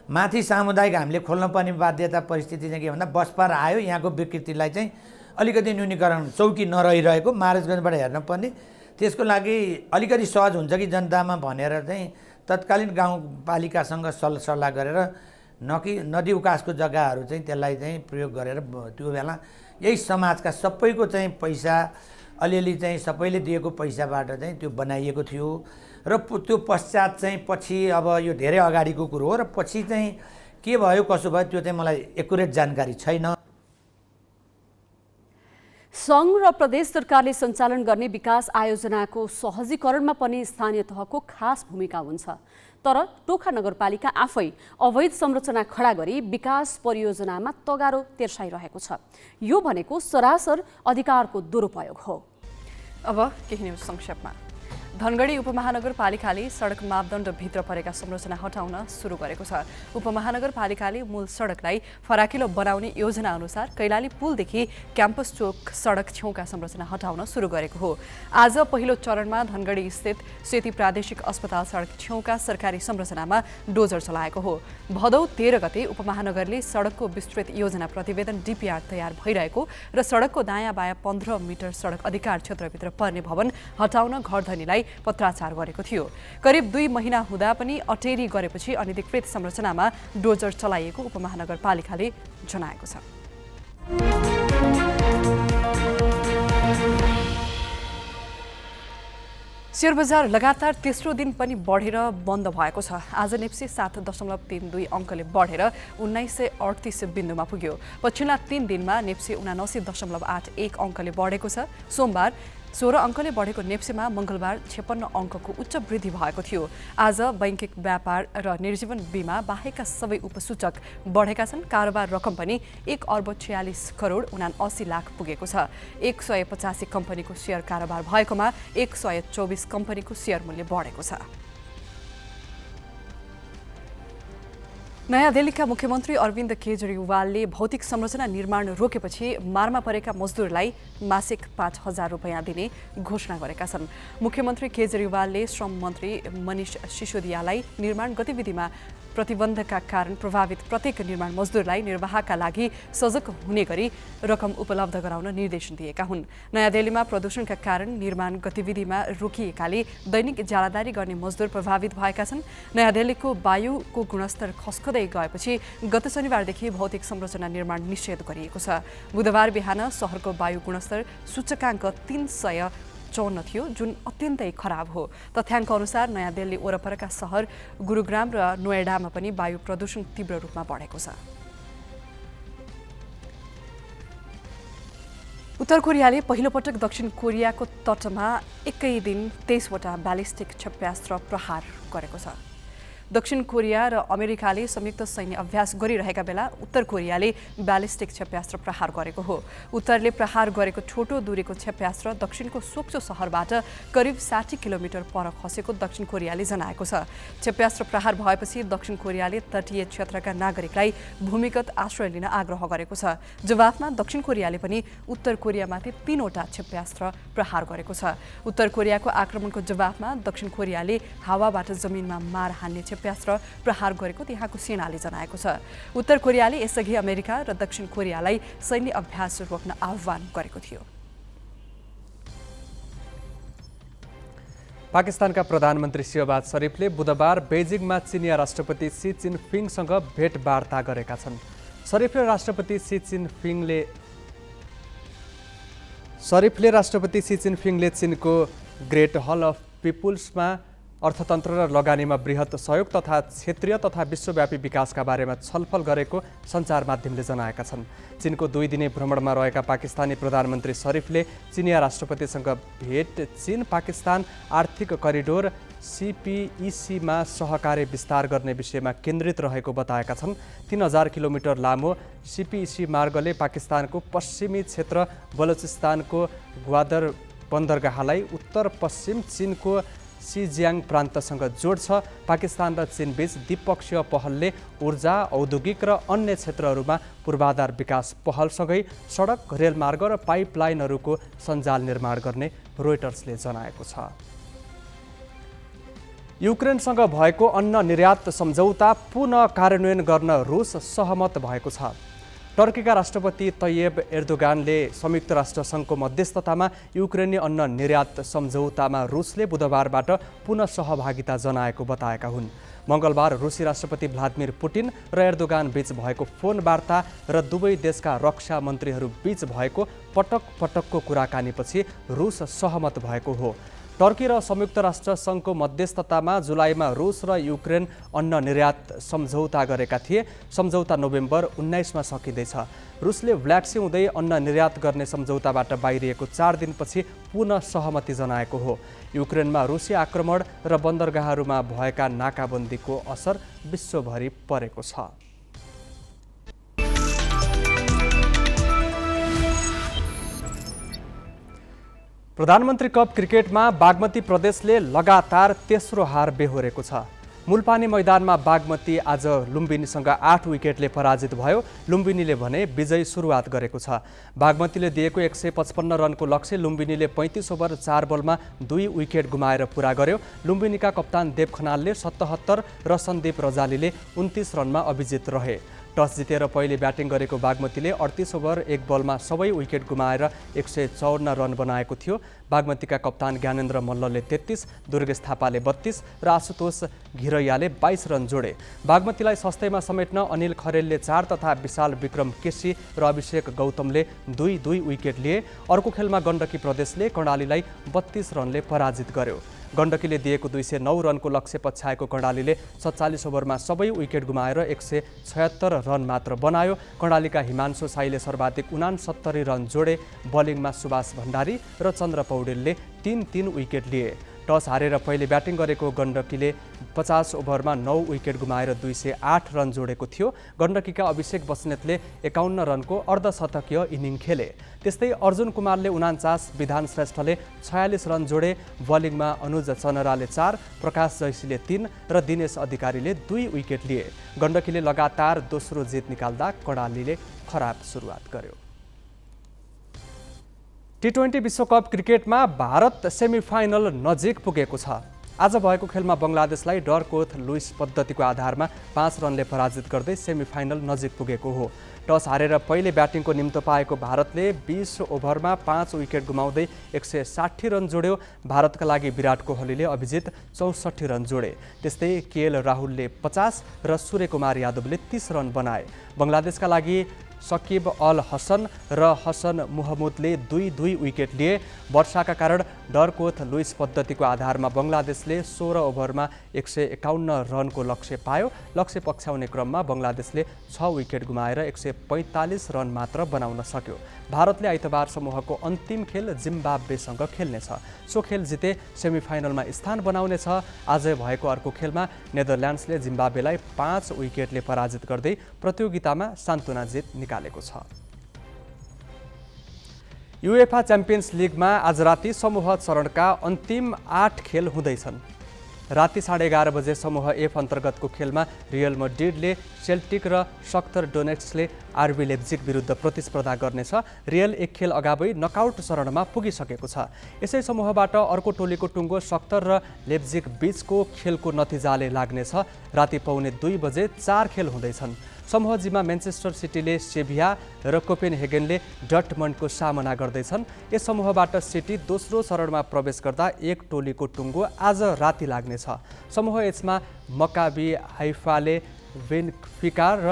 S14: माथि सामुदायिक हामीले खोल्न पर्ने बाध्यता परिस्थिति चाहिँ के भन्दा बस पार आयो, यहाँको विकृतिलाई चाहिँ अलिकति न्यूनीकरण, चौकी नरहिरहेको महाराजगञ्जबाट हेर्न पर्ने, त्यसको लागि अलिकति सहज हुन्छ कि जनतामा भनेर चाहिँ तत्कालीन गाउँपालिकासँग सल्लाह गरेर नदी उकासको जग्गाहरू चाहिँ त्यसलाई चाहिँ प्रयोग गरेर त्यो बेला यही समाजका सबैको चाहिँ पैसा अलिअलि चाहिँ सबैले दिएको पैसाबाट चाहिँ त्यो बनाइएको थियो र त्यो पश्चात चाहिँ पछि अब यो धेरै अगाडिको कुरो हो र पछि चाहिँ के भयो कसो भयो त्यो चाहिँ मलाई एकुरेट जानकारी छैन।
S2: सङ्घ र प्रदेश सरकारले सञ्चालन गर्ने विकास आयोजनाको सहजीकरणमा पनि स्थानीय तहको खास भूमिका हुन्छ। तर टोखा नगरपालिका आफै अवैध संरचना खडा गरी विकास परियोजनामा तगारो तेर्साइरहेको छ। यो भनेको सरासर अधिकारको दुरुपयोग हो।
S4: अब केही न्युज संक्षेपमा। धनगढी उपमहानगरपालिकाले सडक मापदण्ड भित्र परेका संरचना हटाउन सुरु गरेको छ। उपमहानगरपालिकाले मूल सडकलाई फराकिलो बनाउने योजना अनुसार कैलाली पुलदेखि क्याम्पस चोक सडक छेउका संरचना हटाउन सुरु गरेको हो। आज पहिलो चरणमा धनगढी स्थित सेती प्रादेशिक अस्पताल सडक छेउका सरकारी संरचनामा डोजर चलाएको हो। भदौ 13 गते उपमहानगरले सडकको विस्तृत योजना प्रतिवेदन DPR तयार भइरहेको र सडकको दायाँ बायाँ 15 मिटर सडक अधिकार क्षेत्रभित्र पर्ने भवन हटाउन घरधनीलाई पत्राचार गरेको थियो। करिब 2 महिना हुँदा पनि अटेरी गरेपछि अनधिकृत संरचनामा डोजर चलाइएको उपमहानगरपालिकाले जनाएको छ। शेयर बजार लगातार तेस्रो दिन पनि बढेर बन्द भएको छ। आज नेप्से 7.32 अङ्कले बढेर 1938 बिन्दुमा पुग्यो। पछिल्ला 3 दिनमा नेप्से 79.81 अङ्कले बढेको छ। सोमबार 16 अङ्कले बढेको नेप्सेमा मङ्गलबार 56 अङ्कको उच्च वृद्धि भएको थियो। आज बैंकिक व्यापार र निर्जीवन बीमा बाहेकका सबै उपसूचक बढेका छन्। कारोबार रकम पनि 1 अर्ब 46 करोड 79 लाख पुगेको छ। 185 कम्पनीको सेयर कारोबार भएकोमा 124 कम्पनीको सेयर मूल्य बढेको छ। नयाँ दिल्लीका मुख्यमन्त्री अरविन्द केजरीवालले भौतिक संरचना निर्माण रोकेपछि मारमा परेका मजदुरलाई मासिक 5,000 रुपैयाँ दिने घोषणा गरेका छन्। मुख्यमन्त्री केजरीवालले श्रम मन्त्री मनीष सिसोदियालाई निर्माण गतिविधिमा प्रतिबन्धका कारण प्रभावित प्रत्येक निर्माण मजदुरलाई निर्वाहका लागि सजग हुने गरी रकम उपलब्ध गराउन निर्देशन दिएका हुन्। नयाँ दिल्लीमा प्रदूषणका कारण निर्माण गतिविधिमा रोकिएकाले दैनिक जालादारी गर्ने मजदुर प्रभावित भएका छन्। नयाँ दिल्लीको वायुको गुणस्तर खस्कदै गएपछि गत शनिबारदेखि भौतिक संरचना निर्माण निषेध गरिएको छ। बुधबार बिहान शहरको वायु गुणस्तर सूचकाङ्क 354 थियो, जुन अत्यन्तै खराब हो। तथ्याङ्क अनुसार नयाँ दिल्ली वरपरका सहर गुरुग्राम र नोएडामा पनि वायु प्रदूषण तीव्र रूपमा बढेको छ। उत्तर कोरियाले पहिलोपटक दक्षिण कोरियाको तटमा एकै दिन 23 वटा ब्यालिस्टिक क्षेप्यास्त्र प्रहार गरेको छ। दक्षिण कोरिया र अमेरिकाले संयुक्त सैन्य अभ्यास गरिरहेका बेला उत्तर कोरियाले ब्यालिस्टिक क्षेप्यास्त्र प्रहार गरेको हो। उत्तरले प्रहार गरेको छोटो दूरीको क्षेप्यास्त्र दक्षिणको सोक्सो सहरबाट करिब 60 किलोमिटर पर खसेको दक्षिण कोरियाले जनाएको छ। क्षेप्यास्त्र प्रहार भएपछि दक्षिण कोरियाले तटीय क्षेत्रका नागरिकलाई भूमिगत आश्रय लिन आग्रह गरेको छ। जवाफमा दक्षिण कोरियाले पनि उत्तर कोरियामाथि 3 वटा क्षेप्यास्त्र प्रहार गरेको छ। उत्तर कोरियाको आक्रमणको जवाफमा दक्षिण कोरियाले हावाबाट जमिनमा मार हान्ने क्षेप्यास्त्र प्रहार गरेको त्यहाँको सेनाले जनाएको छ। उत्तर कोरियाले यसअघि अमेरिका र दक्षिण कोरियालाई सैन्य अभ्यास रोक्न आह्वान गरेको थियो।
S5: पाकिस्तानका प्रधानमन्त्री शहबाज शरीफले बुधबार बेजिङमा चिनिया राष्ट्रपति सी जिनपिङसँग भेटवार्ता गरेका छन्। शरीफले राष्ट्रपति सी जिनपिङले चीनको ग्रेट हल अफ पिपुल्समा अर्थतन्त्र र लगानीमा बृहत सहयोग तथा क्षेत्रीय तथा विश्वव्यापी विकासका बारेमा छलफल गरेको सञ्चार माध्यमले जनाएका छन्। चीनको 2 दिने भ्रमणमा रहेका पाकिस्तानी प्रधानमन्त्री शरीफले चिनिया राष्ट्रपतिसँग भेट चीन पाकिस्तान आर्थिक करिडोर CPECमा सहकार्य विस्तार गर्ने विषयमा केन्द्रित रहेको बताएका छन्। 3000 किलोमिटर लामो CPEC मार्गले पाकिस्तानको पश्चिमी क्षेत्र बलुचिस्तानको ग्वादर बन्दरगाहलाई उत्तर पश्चिम चीनको सिजियाङ प्रान्तसँग जोड्छ। पाकिस्तान र चीनबीच द्विपक्षीय पहलले ऊर्जा, औद्योगिक र अन्य क्षेत्रहरूमा पूर्वाधार विकास पहलसँगै सडक, रेलमार्ग र पाइपलाइनहरूको सञ्जाल निर्माण गर्ने रोइटर्सले जनाएको छ। युक्रेनसँग भएको अन्न निर्यात सम्झौता पुनः कार्यान्वयन गर्न रुस सहमत भएको छ। टर्कीका राष्ट्रपति तैयब एर्दोगानले संयुक्त राष्ट्र सङ्घको मध्यस्थतामा युक्रेनी अन्न निर्यात सम्झौतामा रुसले बुधबारबाट पुनः सहभागिता जनाएको बताएका हुन्। मङ्गलबार रुसी राष्ट्रपति भ्लादिमिर पुटिन र एर्दोगान बीच भएको फोन वार्ता र दुवै देशका रक्षा मन्त्रीहरू बीच भएको पटकको कुराकानीपछि रुस सहमत भएको हो। टर्की र संयुक्त राष्ट्र सङ्घको मध्यस्थतामा जुलाईमा रुस र युक्रेन अन्न निर्यात सम्झौता गरेका थिए। सम्झौता नोभेम्बर 19मा सकिँदैछ। रुसले ब्ल्याक सी हुँदै अन्न निर्यात गर्ने सम्झौताबाट बाहिरिएको 4 दिनपछि पुनः सहमति जनाएको हो। युक्रेनमा रुसी आक्रमण र बन्दरगाहहरूमा भएका नाकाबन्दीको असर विश्वभरि परेको छ। प्रधानमन्त्री कप क्रिकेटमा बागमती प्रदेशले लगातार तेस्रो हार बेहोरेको छ। मुलपानी मैदानमा बागमती आज लुम्बिनीसँग 8 विकेटले पराजित भयो। लुम्बिनीले भने विजयी सुरुवात गरेको छ। बागमतीले दिएको 155 रनको लक्ष्य लुम्बिनीले 35 ओभर 4 बलमा 2 विकेट गुमाएर पुरा गर्यो। लुम्बिनीका कप्तान देव खनालले 77 र सन्दीप रजालीले 29 रनमा अभिजित रहे। टस जितेर पहिले ब्याटिङ गरेको बागमतीले 38 ओभर 1 बलमा सबै विकेट गुमाएर 154 रन बनाएको थियो। बागमतीका कप्तान ज्ञानेन्द्र मल्लले 33, दुर्गेश थापाले 32 र आशुतोष घिरैयाले 22 रन जोडे। बागमतीलाई सस्तैमा समेट्न अनिल खरेलले 4 तथा विशाल विक्रम केसी र अभिषेक गौतमले 2-2 विकेट लिए। अर्को खेलमा गण्डकी प्रदेशले कर्णालीलाई 32 रनले पराजित गर्यो। गण्डकीले दिएको 209 रनको लक्ष्य पछ्याएको कर्णालीले 47 ओभरमा सबै विकेट गुमाएर 176 रन मात्र बनायो। कर्णालीका हिमांशु साईले सर्वाधिक 69 रन जोडे। बलिङमा सुभाष भण्डारी र चन्द्र पौडेलले 3-3 विकेट लिए। टस हारेर पहिले ब्याटिङ गरेको गण्डकीले 50 ओभरमा 9 विकेट गुमाएर 208 रन जोडेको थियो। गण्डकीका अभिषेक बस्नेतले 51 रनको अर्धशतकीय इनिङ खेले। त्यस्तै अर्जुन कुमारले 49, विधान श्रेष्ठले 46 रन जोडे। बलिङमा अनुज चनराले 4, प्रकाश जैसीले 3 र दिनेश अधिकारीले 2 विकेट लिए। गण्डकीले लगातार दोस्रो जित निकाल्दा कर्णालीले खराब सुरुवात गर्यो। T20 विश्वकप क्रिकेटमा भारत सेमिफाइनल नजिक पुगेको छ। आज भएको खेलमा बङ्गलादेशलाई डरकोथ लुइस पद्धतिको आधारमा 5 रनले पराजित गर्दै सेमिफाइनल नजिक पुगेको हो। टस हारेर पहिले ब्याटिङको निम्तो पाएको भारतले 20 ओभरमा 5 विकेट गुमाउँदै 160 रन जोड्यो। भारतका लागि विराट कोहलीले अभिजित 64 रन जोडे। त्यस्तै केएल राहुलले 50 र सूर्यकुमार यादवले 30 रन बनाए। बङ्गलादेशका लागि सकिब अल हसन र हसन मुहम्मदले 2-2 विकेट लिए। वर्षाका कारण डरकोथ लुइस पद्धतिको आधारमा बङ्गलादेशले 16 ओभरमा 151 रनको लक्ष्य पायो। लक्ष्य पछ्याउने क्रममा बङ्गलादेशले 6 विकेट गुमाएर 145 रन मात्र बनाउन सक्यो। भारतले आइतबार समूहको अन्तिम खेल जिम्बाब्वेसँग खेल्नेछ। सो खेल जिते सेमिफाइनलमा स्थान बनाउनेछ। आज भएको अर्को खेलमा नेदरल्यान्ड्सले जिम्बाब्वेलाई 5 विकेटले पराजित गर्दै प्रतियोगितामा सान्तुना जित निकालेको छ। युएफा च्याम्पियन्स लिगमा आज राति समूह चरणका अन्तिम 8 खेल हुँदैछन्। राति 11:30 बजे समूह एफ अन्तर्गतको खेलमा रियल मड्रिडले सेल्टिक र शख्तर डोनेट्स्कले आरबी लेप्जिग विरुद्ध प्रतिस्पर्धा गर्नेछ। रियल 1 खेल अगावै नकआउट चरणमा पुगिसकेको छ। यसै समूहबाट अर्को टोलीको टुङ्गो शख्तर र लेप्जिग बीचको खेलको नतिजाले लाग्नेछ। राति 1:15 बजे 4 खेल हुँदैछन्। समूह जीमा म्यान्चेस्टर सिटीले सेभिया र कोपेनहेगनले डटमन्डको सामना गर्दैछन्। यस समूहबाट सिटी दोस्रो चरणमा प्रवेश गर्दा एक टोलीको टुङ्गो आज राति लाग्नेछ। समूह एचमा मकाबी हाइफाले बेन्फिका र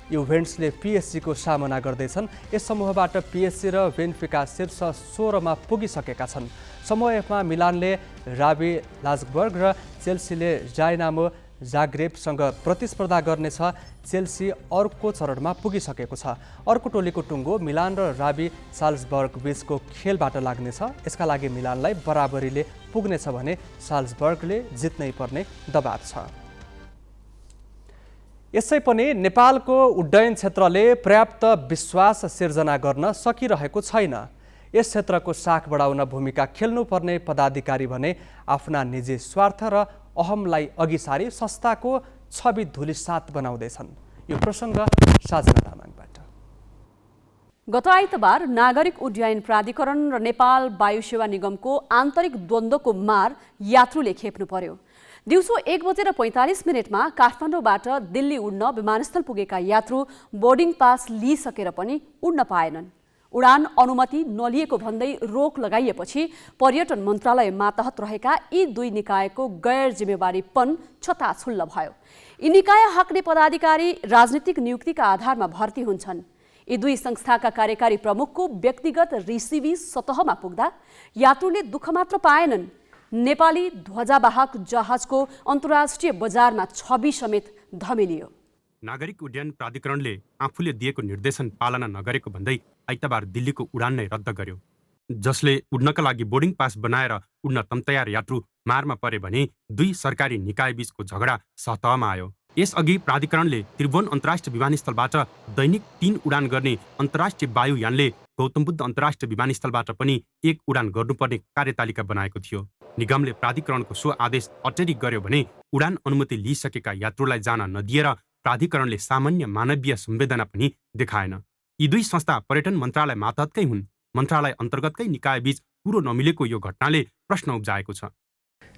S5: युभेन्टसले पिएसजीको सामना गर्दैछन्। यस समूहबाट पिएसजी र बेन्फिका शीर्ष 16मा पुगिसकेका छन्। समूह एफमा मिलानले राबी लाजबर्ग र चेल्सीले डायनामो जाग्रेबसँग प्रतिस्पर्धा गर्नेछ। चेल्सी अर्को चरणमा पुगिसकेको छ। अर्को टोलीको टुङ्गो मिलान र राबी साल्जबर्ग बीचको खेलबाट लाग्नेछ। यसका लागि मिलानलाई बराबरीले पुग्नेछ भने साल्जबर्गले जित्नै पर्ने दबाव छ। यसै पनि नेपालको उड्डयन क्षेत्रले पर्याप्त विश्वास सिर्जना गर्न सकिरहेको छैन। यस क्षेत्रको साख बढाउन भूमिका खेल्नुपर्ने पदाधिकारी भने आफ्ना निजी स्वार्थ र अहमलाई अघि सारी संस्थाको छवि धुलिसात बनाउँदैछन्। यो प्रसङ्ग साजना तामाङबाट।
S2: गत आइतबार नागरिक उड्डयन प्राधिकरण र नेपाल वायुसेवा निगमको आन्तरिक द्वन्द्वको मार यात्रुले खेप्नु पर्यो। दिउँसो 1:45 काठमाडौँबाट दिल्ली उड्न विमानस्थल पुगेका यात्रु बोर्डिङ पास लिइसकेर पनि उड्न पाएनन्। उडान अनुमति नलिएको भन्दै रोक लगाइएपछि पर्यटन मन्त्रालय मातहत रहेका यी दुई निकायको गैर जिम्मेवारीपन छताछुल्ल भयो। यी निकाय हाँक्ने पदाधिकारी राजनीतिक नियुक्तिका आधारमा भर्ती हुन्छन्। यी दुई संस्थाका कार्यकारी प्रमुखको व्यक्तिगत रिसिभी सतहमा पुग्दा यात्रुले दुःख मात्र पाएनन्, नेपाली ध्वजावाहक जहाजको अन्तर्राष्ट्रिय बजारमा छवि समेत धमिलियो।
S6: नागरिक उड्डयन प्राधिकरणले आफूले दिएको निर्देशन पालना नगरेको भन्दै आइतबार दिल्लीको उडान नै रद्द गर्यो, जसले उड्नका लागि बोर्डिङ पास बनाएर उड्न तम्तयार यात्रु मारमा परे भने दुई सरकारी निकाय बीचको झगडा सतहमा आयो। यसअघि प्राधिकरणले त्रिभुवन अन्तर्राष्ट्रिय विमानस्थलबाट दैनिक 3 उडान गर्ने अन्तर्राष्ट्रिय वायुयानले गौतम बुद्ध अन्तर्राष्ट्रिय विमानस्थलबाट पनि 1 उडान गर्नुपर्ने कार्यतालिका बनाएको थियो। निगमले प्राधिकरणको सो आदेश अटेरी गर्यो भने उडान अनुमति लिइसकेका यात्रुलाई जान नदिएर प्राधिकरणले सामान्य मानवीय संवेदना पनि देखाएन। यी दुई संस्था पर्यटन मन्त्रालय मातहतकै हुन्। मन्त्रालय अन्तर्गतकै निकाय बीच कुरो नमिलेको यो घटनाले प्रश्न उब्जाएको छ।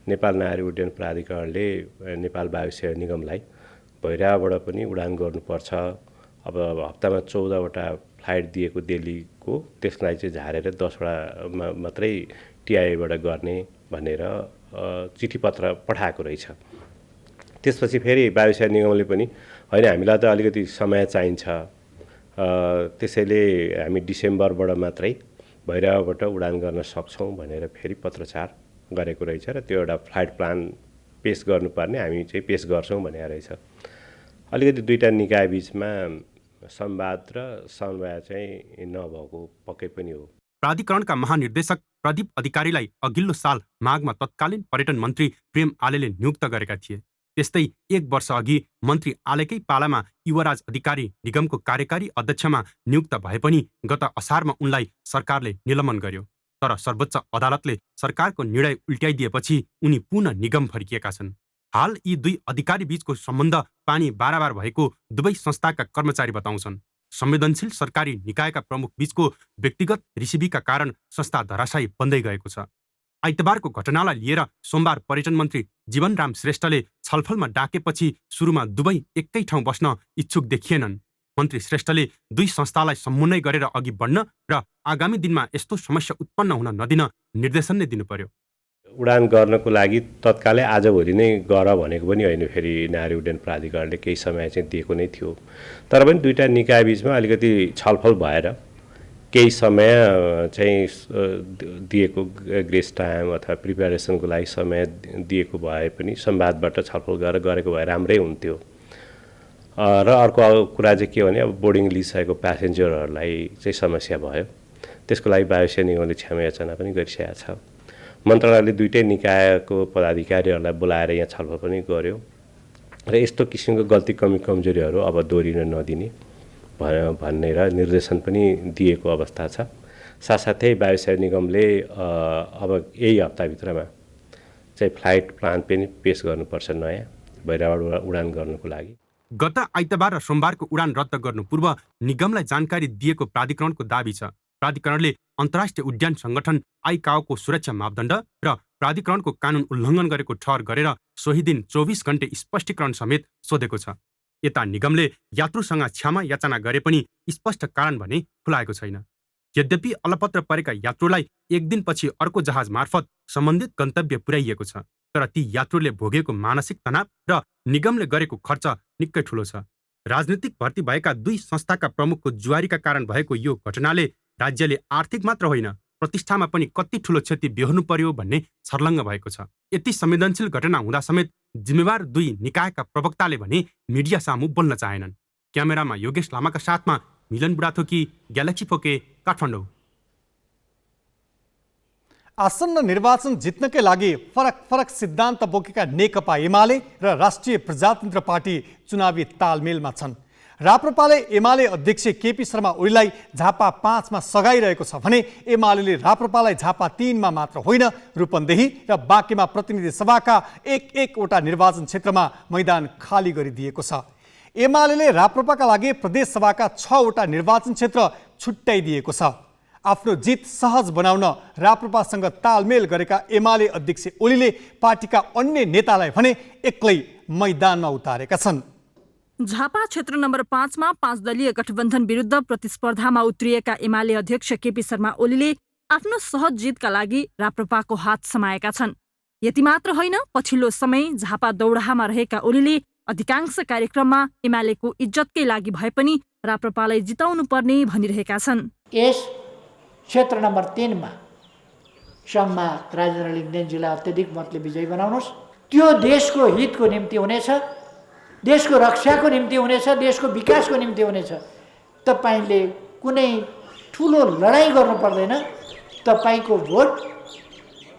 S8: नेपाल नागरिक उड्डयन प्राधिकरणले नेपाल वायुसेवा निगमलाई भैरवाबाट पनि उडान गर्नुपर्छ, अब हप्तामा 14वटा फ्लाइट दिएको दिल्लीको त्यसलाई चाहिँ झारेर 10वटा मात्रै टिआईबाट गर्ने भनेर चिठी पत्र पठाएको रहेछ। त्यसपछि फेरि वायुसेवा निगमले पनि होइन, हामीलाई त अलिकति समय चाहिन्छ, त्यसैले हामी डिसेम्बरबाट मात्रै भैरवाबाट उडान गर्न सक्छौँ भनेर फेरि पत्रचार गरेको रहेछ र त्यो एउटा फ्लाइट प्लान पेस गर्नुपर्ने हामी चाहिँ पेस गर्छौँ भनेर रहेछ। अलिकति दुईटा निकाय बीचमा संवाद र समन्वय चाहिँ नभएको पक्कै पनि हो।
S6: प्राधिकरणका महानिर्देशक प्रदीप अधिकारीलाई अघिल्लो साल माघमा तत्कालीन पर्यटन मन्त्री प्रेम आलेले नियुक्त गरेका थिए। त्यस्तै 1 वर्ष अघि मन्त्री आलेकै पालामा युवराज अधिकारी निगमको कार्यकारी अध्यक्षमा नियुक्त भए पनि गत असारमा उनलाई सरकारले निलम्बन गर्यो। तर सर्वोच्च अदालतले सरकारको निर्णय उल्ट्याइदिएपछि उनी पुनः निगम फर्किएका छन्। हाल यी दुई अधिकारी बीचको सम्बन्ध पानी बाराबार भएको दुवै संस्थाका कर्मचारी बताउँछन्। संवेदनशील सरकारी निकायका प्रमुख बीचको व्यक्तिगत रिसिभीका कारण संस्था धराशायी बन्दै गएको छ। आइतबारको घटनालाई लिएर सोमबार पर्यटन मन्त्री जीवनराम श्रेष्ठले छलफलमा डाकेपछि सुरुमा दुवै एकै ठाउँ बस्न इच्छुक देखिएनन्। मन्त्री श्रेष्ठले दुई संस्थालाई समन्वय गरेर अघि बढ्न र आगामी दिनमा यस्तो समस्या उत्पन्न हुन नदिन निर्देशन नै दिनु पर्यो।
S8: उडान गर्नको लागि तत्कालै आजभोलि नै गर भनेको पनि होइन, फेरि नागरिक उड्डयन प्राधिकरणले केही समय चाहिँ दिएको नै थियो। तर पनि दुईटा निकाय बीचमा अलिकति छलफल भएर केही समय चाहिँ दिएको ग्रेस टाइम अथवा प्रिपेरेसनको लागि समय दिएको भए पनि संवादबाट छलफल गरेको भए राम्रै हुन्थ्यो। र अर्को कुरा चाहिँ के भने अब बोर्डिङ लिइसकेको प्यासेन्जरहरूलाई चाहिँ समस्या भयो, त्यसको लागि वायुसेवा निगमले क्षमा याचना पनि गरिसकेको छ। मन्त्रालयले दुईटै निकायको पदाधिकारीहरूलाई बोलाएर यहाँ छलफल पनि गर्यो र यस्तो किसिमको गल्ती कमजोरीहरू अब दोहोरिन नदिने भनेर निर्देशन पनि दिएको अवस्था छ। साथसाथै वायुसेवा निगमले अब यही हप्ताभित्रमा चाहिँ फ्लाइट प्लान पनि पेस गर्नुपर्छ नयाँ भैरवाबाट उडान गर्नुको लागि।
S6: गत आइतबार र सोमबारको उडान रद्द गर्नु पूर्व निगमलाई जानकारी दिएको प्राधिकरणको दाबी छ। प्राधिकरणले अन्तर्राष्ट्रिय उड्डयन संगठन आइकाओको सुरक्षा मापदण्ड र प्राधिकरणको कानुन उल्लङ्घन गरेको ठहर गरेर सोही दिन 24 घण्टे स्पष्टीकरण समेत सोधेको छ। यता निगमले यात्रुसँग क्षमा याचना गरे पनि स्पष्ट कारण भने खुलाएको छैन। यद्यपि अलपत्र परेका यात्रुलाई 1 दिनपछि अर्को जहाज मार्फत सम्बन्धित गन्तव्य पुर्याइएको छ, तर ती यात्रुले भोगेको मानसिक तनाव र निगमले गरेको खर्च निकै ठुलो छ। राजनीतिक भर्ती भएका दुई संस्थाका प्रमुखको जुवारीका कारण भएको यो घटनाले राज्यले आर्थिक मात्र होइन प्रतिष्ठामा पनि कति ठुलो क्षति बेहोर्नु पर्यो भन्ने छर्लङ्ग भएको छ। यति संवेदनशील घटना हुँदा समेत जिम्मेवार दुई निकायका प्रवक्ताले भने मिडिया सामु बोल्न चाहेनन्। क्यामेरामा योगेश लामाका साथमा मिलन बुढाथोकी, ग्यालेक्सी फोके, काठमाडौँ।
S3: आसन्न निर्वाचन जित्नकै लागि फरक सिद्धान्त बोकेका नेकपा एमाले र राष्ट्रिय प्रजातन्त्र पार्टी चुनावी तालमेलमा छन्। राप्रपाले एमाले अध्यक्ष केपी शर्मा ओलीलाई झापा 5 मा सघाइरहेको छ भने एमाले राप्रपालाई झापा 3 मा मात्र होइन रूपन्देही र बाँकेमा प्रतिनिधि सभाका एक-एकवटा निर्वाचन क्षेत्रमा मैदान खाली गरिदिएको छ। एमाले राप्रपाका लागि प्रदेश सभाका 6 वटा निर्वाचन क्षेत्र छुट्याइदिएको छ। आफ्नो जित सहज बनाउन राप्रपासँग तालमेल गरेका एमाले अध्यक्ष ओलीले पार्टीका अन्य नेतालाई भने एक्लै मैदानमा उतारेका छन्।
S15: झापा क्षेत्र नम्बर 5 मा 5 दलीय गठबन्धन विरुद्ध प्रतिस्पर्धामा उत्रिएका एमाले अध्यक्ष केपी शर्मा ओलीले आफ्नो सहज जितका लागि राप्रपाको हात समाएका छन्। यति मात्र होइन, पछिल्लो समय झापा दौडाहामा रहेका ओलीले अधिकांश कार्यक्रममा एमालेको इज्जतकै लागि भए पनि राप्रपालाई जिताउनु पर्ने भनिरहेका छन्।
S16: यस क्षेत्र नम्बर 3 मा सङ्घमा राजेन्द्र लिङ्गदेनजीलाई अत्यधिक मतले विजयी बनाउनुहोस्। त्यो देशको हितको निम्ति हुनेछ, देशको रक्षाको निम्ति हुनेछ, देशको विकासको निम्ति हुनेछ। तपाईँले कुनै ठुलो लडाइँ गर्नु पर्दैन, तपाईँको भोट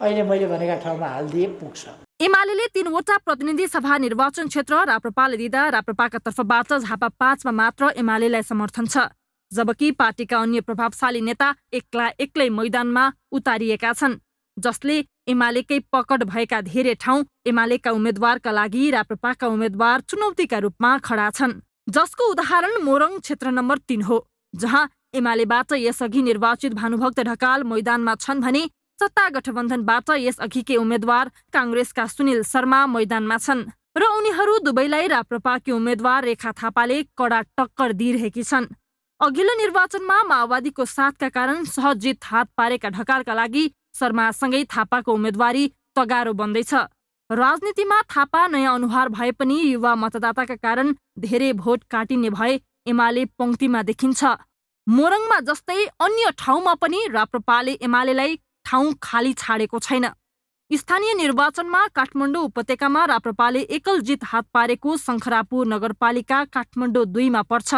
S16: अहिले मैले भनेका ठाउँमा हालिदिए पुग्छ।
S15: एमाले 3वटा प्रतिनिधि सभा निर्वाचन क्षेत्र राप्रपाले दिँदा राप्रपाका तर्फबाट झापा 5 मा मात्र एमालेलाई समर्थन छ, जबकि पार्टीका अन्य प्रभावशाली नेता एक्लै मैदानमा उतारिएका छन्, जसले एमालेकै पकड भएका धेरै ठाउँ एमालेका उम्मेद्वारका लागि राप्रपाका उम्मेद्वार चुनौतीका रूपमा खडा छन्। जसको उदाहरण मोरङ क्षेत्र नम्बर 3 हो, जहाँ एमालेबाट यसअघि निर्वाचित भानुभक्त ढकाल मैदानमा छन् भने सत्ता गठबन्धनबाट यसअघिकै उम्मेद्वार काङ्ग्रेसका सुनिल शर्मा मैदानमा छन् र उनीहरू दुवैलाई राप्रपाकी उम्मेद्वार रेखा थापाले कडा टक्कर दिइरहेकी छन्। अघिल्लो निर्वाचनमा माओवादीको साथका कारण सहज जित हात पारेका ढकालका लागि शर्मासँगै थापाको उम्मेद्वारी तगारो बन्दैछ। राजनीतिमा थापा नयाँ अनुहार भए पनि युवा मतदाताका कारण धेरै भोट काटिने भए एमाले पंक्तिमा देखिन्छ। मोरङमा जस्तै अन्य ठाउँमा पनि राप्रपाले एमालेलाई ठाउँ खाली छाडेको छैन। स्थानीय निर्वाचनमा काठमाडौँ उपत्यकामा राप्रपाले एकल जित हात पारेको शङ्खरापुर नगरपालिका काठमाडौँ 2 मा पर्छ,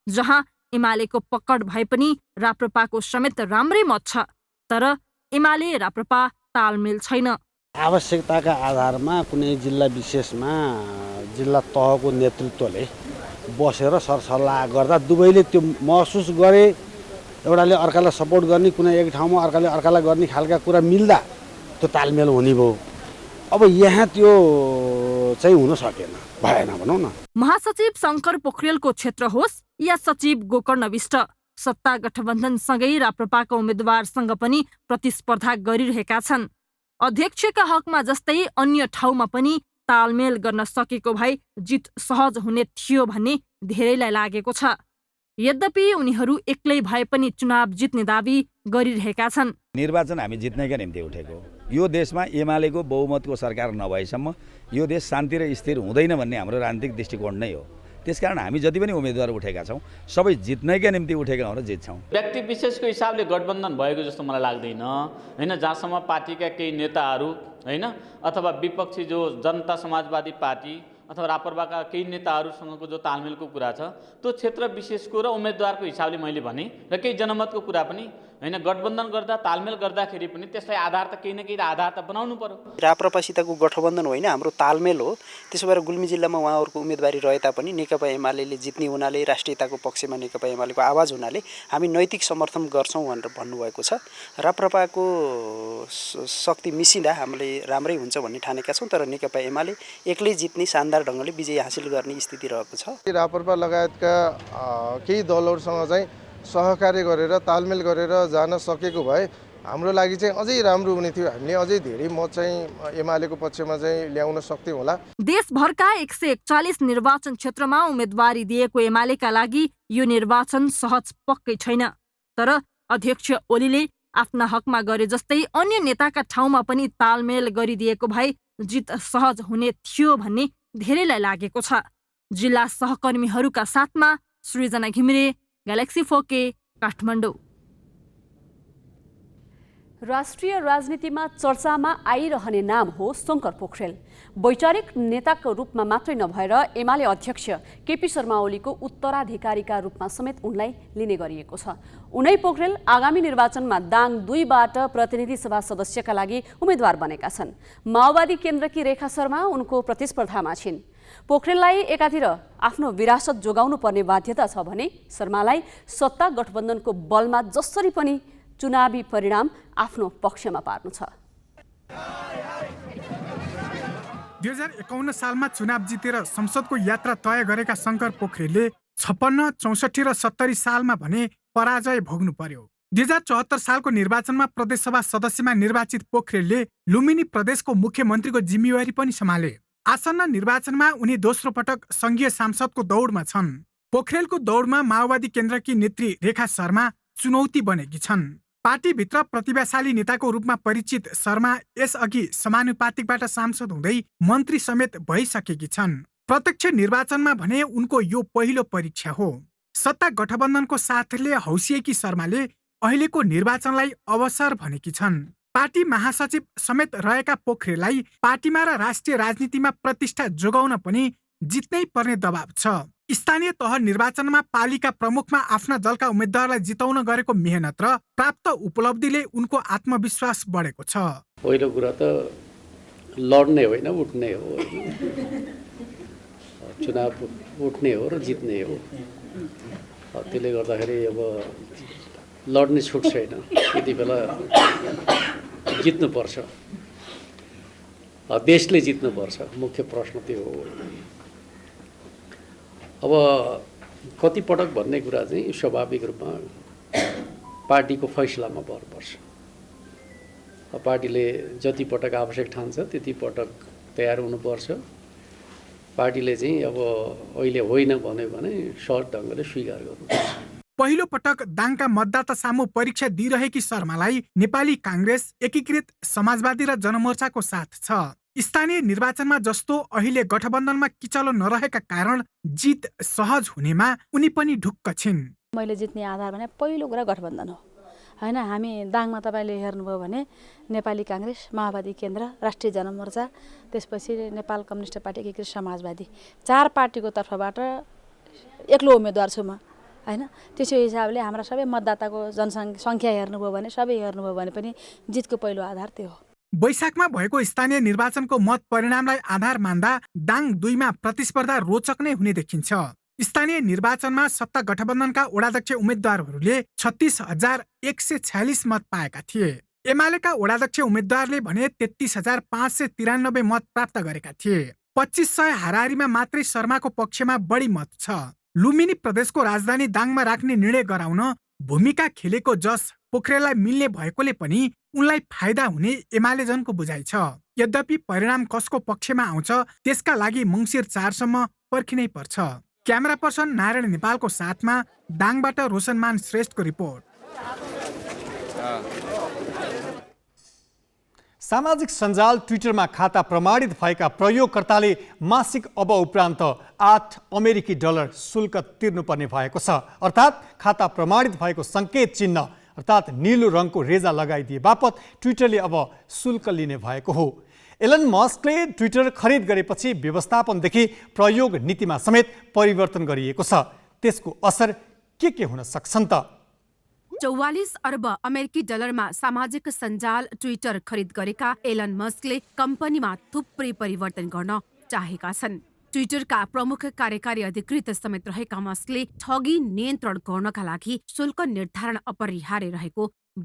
S15: जहाँ एमालेको पकड भए पनि राप्रपाको समेत राम्रै मत छ। तर एमाले राप्रपा तालमेल छैन।
S17: आवश्यकताका आधारमा कुनै जिल्ला विशेषमा जिल्ला तहको नेतृत्वले बसेर सरसल्लाह गर्दा दुवैले त्यो महसुस गरे, एउटाले अर्कालाई सपोर्ट गर्ने, कुनै एक ठाउँमा अर्काले अर्कालाई गर्ने खालका कुरा मिल्दा त्यो तालमेल हुने भयो। अब यहाँ त्यो चाहिँ हुन सकेन, भएन भनौँ न।
S15: महासचिव शङ्कर पोखरेलको क्षेत्र होस् या सचिव गोकर्ण विष्ट, सत्ता गठबन्धनसँगै राप्रपाका उम्मेद्वारसँग पनि प्रतिस्पर्धा गरिरहेका छन्। अध्यक्षका हकमा जस्तै अन्य ठाउँमा पनि तालमेल गर्न सकेको भए जित सहज हुने थियो भन्ने धेरैलाई लागेको छ। यद्यपि उनीहरू एक्लै भए पनि चुनाव जित्ने दाबी गरिरहेका छन्।
S18: निर्वाचन हामी जित्नैका निम्ति उठेको, यो देशमा एमालेको बहुमतको सरकार नभएसम्म यो देश शान्ति र स्थिर हुँदैन भन्ने हाम्रो राजनीतिक दृष्टिकोण नै हो। त्यसकारण हामी जति पनि उम्मेदवार उठेका छौँ सबै जित्नैका निम्ति उठेका हौँ र जित्छौँ।
S19: व्यक्ति विशेषको हिसाबले गठबन्धन भएको जस्तो मलाई लाग्दैन हैन। जहाँसम्म पार्टीका केही नेताहरू हैन अथवा विपक्षी जो जनता समाजवादी पार्टी अथवा राप्रपाका केही नेताहरूसँगको जो तालमेलको कुरा छ, त्यो क्षेत्र विशेषको र उम्मेदवारको हिसाबले मैले भने र केही जनमतको कुरा पनि हैन, गठबन्धन गर्दा तालमेल गर्दाखेरि पनि त्यसलाई आधार त केही न केही आधार त बनाउनु पर्यो।
S20: राप्रपासितको गठबन्धन होइन, हाम्रो तालमेल हो। त्यसो भएर गुल्मी जिल्लामा उहाँहरूको उम्मेदवारी रहे तापनि नेकपा एमाले जित्ने हुनाले, राष्ट्रियताको पक्षमा नेकपा एमालेको आवाज हुनाले हामी नैतिक समर्थन गर्छौँ भनेर भन्नुभएको छ। राप्रपाको शक्ति मिसिँदा हामीले राम्रै हुन्छ भन्ने ठानेका छौँ, तर नेकपा एमाले एक्लै जित्ने शानदार ढङ्गले विजय हासिल गर्ने स्थिति रहेको छ।
S21: राप्रपा लगायतका केही दलहरूसँग चाहिँ सहकार्य गरेर तालमेल गरेर जान सकेको भए हाम्रो लागि चाहिँ अझै राम्रो हुने थियो। हामीले अझै धेरै मत चाहिँ एमालेको पक्षमा चाहिँ ल्याउन सक्थ्यौँ होला।
S15: देशभरका 141 निर्वाचन क्षेत्रमा उम्मेदवारी दिएको एमालेका लागि यो निर्वाचन सहज पक्कै छैन। तर अध्यक्ष ओलीले आफ्ना हकमा गरे जस्तै अन्य नेताका ठाउँमा पनि तालमेल गरिदिएको भए जित सहज हुने थियो भन्ने धेरैलाई लागेको छ। जिल्ला सहकर्मीहरूका साथमा सृजना घिमिरे, ग्यालेक्सी 4K, काठमाडौँ।
S2: राष्ट्रिय राजनीतिमा चर्चामा आइरहने नाम हो शङ्कर पोखरेल। वैचारिक नेताको रूपमा मात्रै नभएर एमाले अध्यक्ष केपी शर्मा ओलीको उत्तराधिकारीका रूपमा समेत उनलाई लिने गरिएको छ। उनै पोखरेल आगामी निर्वाचनमा दाङ 2 बाट प्रतिनिधि सभा सदस्यका लागि उम्मेद्वार बनेका छन्। माओवादी केन्द्रकी रेखा शर्मा उनको प्रतिस्पर्धामा छिन्। पोखरेललाई एकातिर आफ्नो विरासत जोगाउनु पर्ने बाध्यता छ भने शर्मालाई सत्ता गठबन्धनको बलमा जसरी पनि चुनावी परिणाम आफ्नो पक्षमा पार्नु छ।
S22: 2051 सालमा चुनाव जितेर संसदको यात्रा तय गरेका शङ्कर पोखरेलले 56, 64 र 70 सालमा भने पराजय भोग्नु पर्यो। 2074 सालको निर्वाचनमा प्रदेशसभा सदस्यमा निर्वाचित पोखरेलले लुम्बिनी प्रदेशको मुख्यमन्त्रीको जिम्मेवारी पनि सम्हाले। आसन्न निर्वाचनमा उनी दोस्रो पटक संघीय सांसदको दौडमा छन्। पोखरेलको दौडमा माओवादी केन्द्रकी नेत्री रेखा शर्मा चुनौती बनेकी छन्। पार्टीभित्र प्रतिभाशाली नेताको रूपमा परिचित शर्मा यसअघि समानुपातिकबाट सांसद हुँदै मन्त्री समेत भइसकेकी छन्। प्रत्यक्ष निर्वाचनमा भने उनको यो पहिलो परीक्षा हो। सत्ता गठबन्धनको साथले हौसिएकी शर्माले अहिलेको निर्वाचनलाई अवसर भनेकी छन्। पार्टी महासचिव समेत रहेका पोखरेललाई पार्टीमा र राष्ट्रिय राजनीतिमा प्रतिष्ठा जोगाउन पनि जित्नै पर्ने दबाव छ। स्थानीय तह निर्वाचनमा पालिका प्रमुखमा आफ्ना दलका उम्मेद्वारलाई जिताउन गरेको मेहनत र प्राप्त उपलब्धिले उनको आत्मविश्वास बढेको छ।
S1: पहिलो कुरा त लड्ने होइन, उठ्ने हो। चुनाव उठ्ने हो र जित्ने हो। त्यसले गर्दाखेरि अब लड्ने छुट छैन, यति बेला जित्नुपर्छ, देशले जित्नुपर्छ। मुख्य प्रश्न त्यो हो। अब कति पटक भन्ने कुरा चाहिँ स्वाभाविक रूपमा पार्टीको फैसलामा भर पर्छ। पार्टीले जति पटक आवश्यक ठान्छ त्यति पटक तयार हुनुपर्छ। पार्टीले चाहिँ अब अहिले होइन भन्यो भने सहज ढङ्गले स्वीकार गर्नुपर्छ।
S22: पहिलो पटक दाङका मतदाता सामु परीक्षा दिइरहेकी शर्मालाई नेपाली काङ्ग्रेस, एकीकृत समाजवादी र जनमोर्चाको साथ छ। स्थानीय निर्वाचनमा जस्तो अहिले गठबन्धनमा किचलो नरहेका कारण जित सहज हुनेमा उनी पनि ढुक्क छिन्।
S7: मैले जित्ने आधार भने पहिलो कुरा गठबन्धन हो हैन। हामी दाङमा तपाईले हेर्नुभयो भने नेपाली काङ्ग्रेस, माओवादी केन्द्र, राष्ट्रिय जनमोर्चा, त्यसपछि नेपाल कम्युनिस्ट पार्टी, एकीकृत समाजवादी, 4 पार्टीको तर्फबाट एक्लो उम्मेदवार छु म हैन। त्यसो हिसाबले हाम्रा सबै मतदाताको जनसङ्ख्या हेर्नुभयो भने, सबै हेर्नुभयो भने पनि जितको पहिलो आधार त्यो हो।
S22: वैशाखमा भएको स्थानीय निर्वाचनको मत परिणामलाई आधार मान्दा दाङ 2 मा प्रतिस्पर्धा रोचक नै हुने देखिन्छ। स्थानीय निर्वाचनमा सत्ता गठबन्धनका वडाध्यक्ष उम्मेद्वारहरूले 36,146 मत पाएका थिए। एमालेका वडाध्यक्ष उम्मेद्वारले भने 33,593 मत प्राप्त गरेका थिए। 2500 हाराहारीमा मात्रै शर्माको पक्षमा बढी मत छ। लुम्बिनी प्रदेशको राजधानी दाङमा राख्ने निर्णय गराउन भूमिका खेलेको जस पोखरेललाई मिल्ने भएकोले पनि उनलाई फाइदा हुने एमालेजनको बुझाइ छ। यद्यपि परिणाम कसको पक्षमा आउँछ त्यसका लागि मङ्सिर 4 सम्म पर्खिनै पर्छ। क्यामेरा पर्सन नारायण नेपालको साथमा दाङबाट रोशनमान श्रेष्ठको रिपोर्ट।
S3: सामाजिक सञ्जाल ट्विटरमा खाता प्रमाणित भएका प्रयोगकर्ताले मासिक अब उपरान्त $8 शुल्क तिर्नुपर्ने भएको छ। अर्थात् खाता प्रमाणित भएको सङ्केत चिन्ह अर्थात् नीलो रङको रेजा लगाइदिए बापत ट्विटरले अब शुल्क लिने भएको हो। एलन मस्कले ट्विटर खरिद गरेपछि व्यवस्थापनदेखि प्रयोग नीतिमा समेत परिवर्तन गरिएको छ। त्यसको असर के हुन सक्छन् त?
S23: 44 अर्ब अमेरिकी डलरमा सामाजिक सञ्जाल ट्विटर खरिद गरेका एलन मस्कले कम्पनीमा थुप्रै परिवर्तन गर्न चाहेका छन्। ट्विटरका प्रमुख कार्यकारी अधिकृत समेत रहेका मस्कले ठगी नियन्त्रण गर्नका लागि शुल्क निर्धारण अपरिहार्य रहेको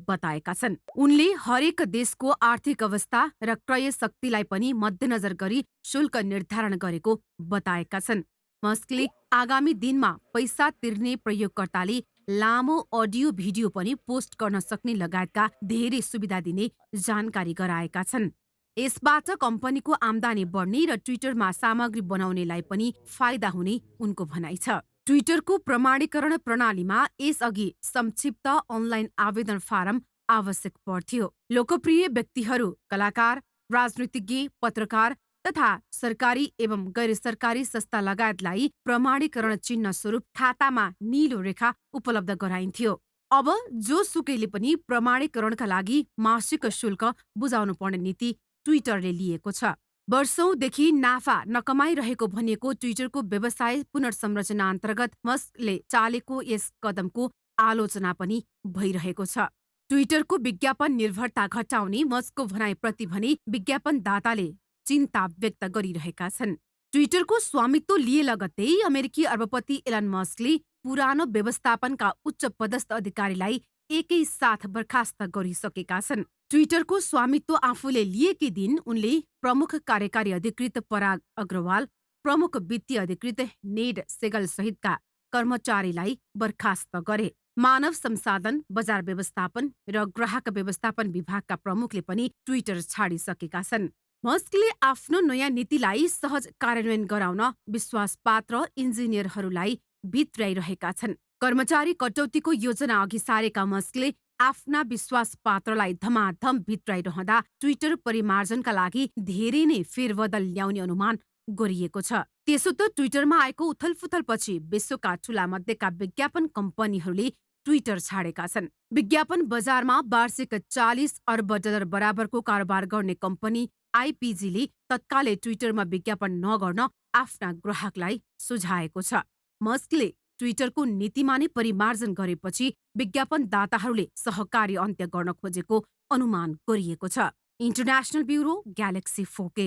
S23: बताएका छन्। उनले हरेक देशको आर्थिक अवस्था र क्रय शक्तिलाई पनि मध्यनजर गरी शुल्क निर्धारण गरेको बताएका छन्। मस्कले आगामी दिनमा पैसा तिर्ने प्रयोगकर्ताले लामो अडियो भिडियो पनि पोस्ट गर्न सक्ने लगायतका धेरै सुविधा दिने जानकारी गराएका छन्। यसबाट कम्पनीको आम्दानी बढ्ने र ट्विटरमा सामग्री बनाउनेलाई पनि फाइदा हुने उनको भनाइ छ। ट्विटरको प्रमाणीकरण प्रणालीमा यसअघि संक्षिप्त अनलाइन आवेदन फारम आवश्यक पर्थ्यो। लोकप्रिय व्यक्तिहरू, कलाकार, राजनीतिज्ञ, पत्रकार तथा सरकारी एवं गैर सरकारी संस्था लगायतलाई प्रमाणीकरण चिन्ह स्वरूप खातामा नीलो रेखा उपलब्ध गराइन्थ्यो। अब जोसुकैले पनि प्रमाणीकरणका लागि मासिक शुल्क बुझाउनु पर्ने नीति ट्विटरले लिएको छ। वर्षौंदेखि नाफा नकमाइरहेको भनिएको ट्विटरको व्यवसाय पुनर्संरचना अन्तर्गत मस्कले चालेको यस कदमको आलोचना पनि भइरहेको छ। ट्विटरको विज्ञापन निर्भरता घटाउने मस्कको भनाइप्रति भने विज्ञापनदाताले चिन्ता व्यक्त गरिरहेका छन्। ट्विटरको स्वामित्व लिए लगत्तै अमेरिकी अर्बपति एलन मस्कले पुरानो व्यवस्थापनका उच्च पदस्थ अधिकारीलाई एकै साथ बर्खास्त गरिसकेका छन्। ट्विटरको स्वामित्व आफूले लिएकै दिन उनले प्रमुख कार्यकारी अधिकृत पराग अग्रवाल, प्रमुख वित्तीय अधिकृत नेड सेगल सहितका कर्मचारीलाई बर्खास्त गरे। मानव संसाधन, बजार व्यवस्थापन र ग्राहक व्यवस्थापन विभागका प्रमुखले पनि ट्विटर छाडिसकेका छन्। मस्कले आफ्नो नयाँ नीतिलाई सहज कार्यान्वयन गराउन विश्वासपात्र इन्जिनियरहरूलाई भित्र्याइरहेका छन्। कर्मचारी कटौतीको योजना अघि सारेका मस्कले आफ्ना विश्वासपात्रलाई धमाधम भित्र्याइरहँदा ट्विटर परिमार्जनका लागि धेरै नै फेरबदल ल्याउने अनुमान गरिएको छ। त्यसो त ट्विटरमा आएको उथलपुथलपछि विश्वका ठूला मध्येका विज्ञापन कम्पनीहरूले ट्विटर छाडेका छन्। विज्ञापन बजारमा वार्षिक $40 अर्ब बराबरको कारोबार गर्ने कम्पनी आइपिजीले तत्कालै ट्विटरमा विज्ञापन नगर्न आफ्ना ग्राहकलाई सुझाएको छ। मस्कले ट्विटरको नीतिमा नै परिमार्जन गरेपछि विज्ञापनदाताहरूले सहकारी अन्त्य गर्न खोजेको अनुमान गरिएको छ। International bureau, galaxy 4K।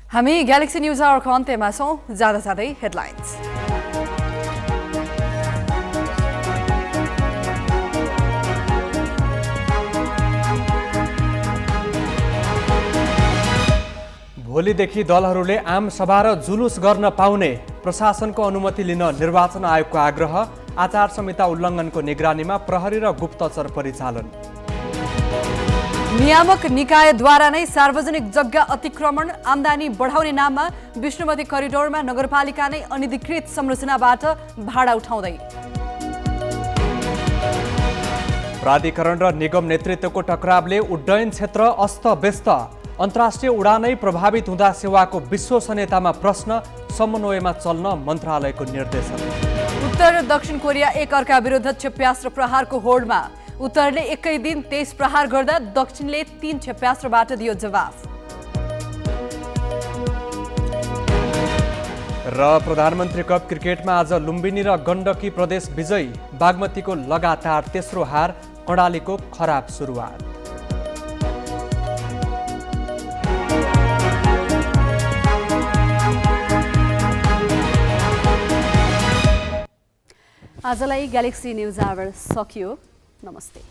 S4: हामी ग्यालेक्सी न्युज आवरको अन्त्यमा छौँ। जाँदा जाँदै हेडलाइन्स।
S5: भोलिदेखि दलहरूले आम सभा र जुलुस गर्न पाउने प्रशासनको अनुमति लिन निर्वाचन आयोगको आग्रह। आचार संहिता उल्लङ्घनको निगरानीमा प्रहरी र गुप्तचर परिचालन।
S4: नियामक निकायद्वारा नै सार्वजनिक जग्गा अतिक्रमण आम्दानी बढाउने नाममा विष्णुमती करिडोरमा नगरपालिका नै अनधिकृत संरचनाबाट भाडा उठाउँदै।
S5: प्राधिकरण र निगम नेतृत्वको टकरावले उड्डयन क्षेत्र अस्तव्यस्त। अन्तर्राष्ट्रिय उडानै प्रभावित हुँदा सेवाको विश्वसनीयतामा प्रश्न। समन्वयमा चल्न मन्त्रालयको निर्देशन।
S4: उत्तर र दक्षिण कोरिया एक अर्का विरुद्ध क्षेप्यास्त्र प्रहारको होडमा। उत्तरले एकै दिन 23 प्रहार गर्दा दक्षिणले 3 क्षेप्यास्त्रबाट दियो जवाफ।
S5: र प्रधानमन्त्री कप क्रिकेटमा आज लुम्बिनी र गण्डकी प्रदेश विजयी। बागमतीको लगातार तेस्रो हार, कर्णालीको खराब सुरुवात।
S2: आजलाई ग्यालेक्सी न्युज आवर सकियो। नमस्ते।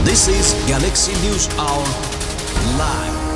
S9: This is Galaxy News Hour Live.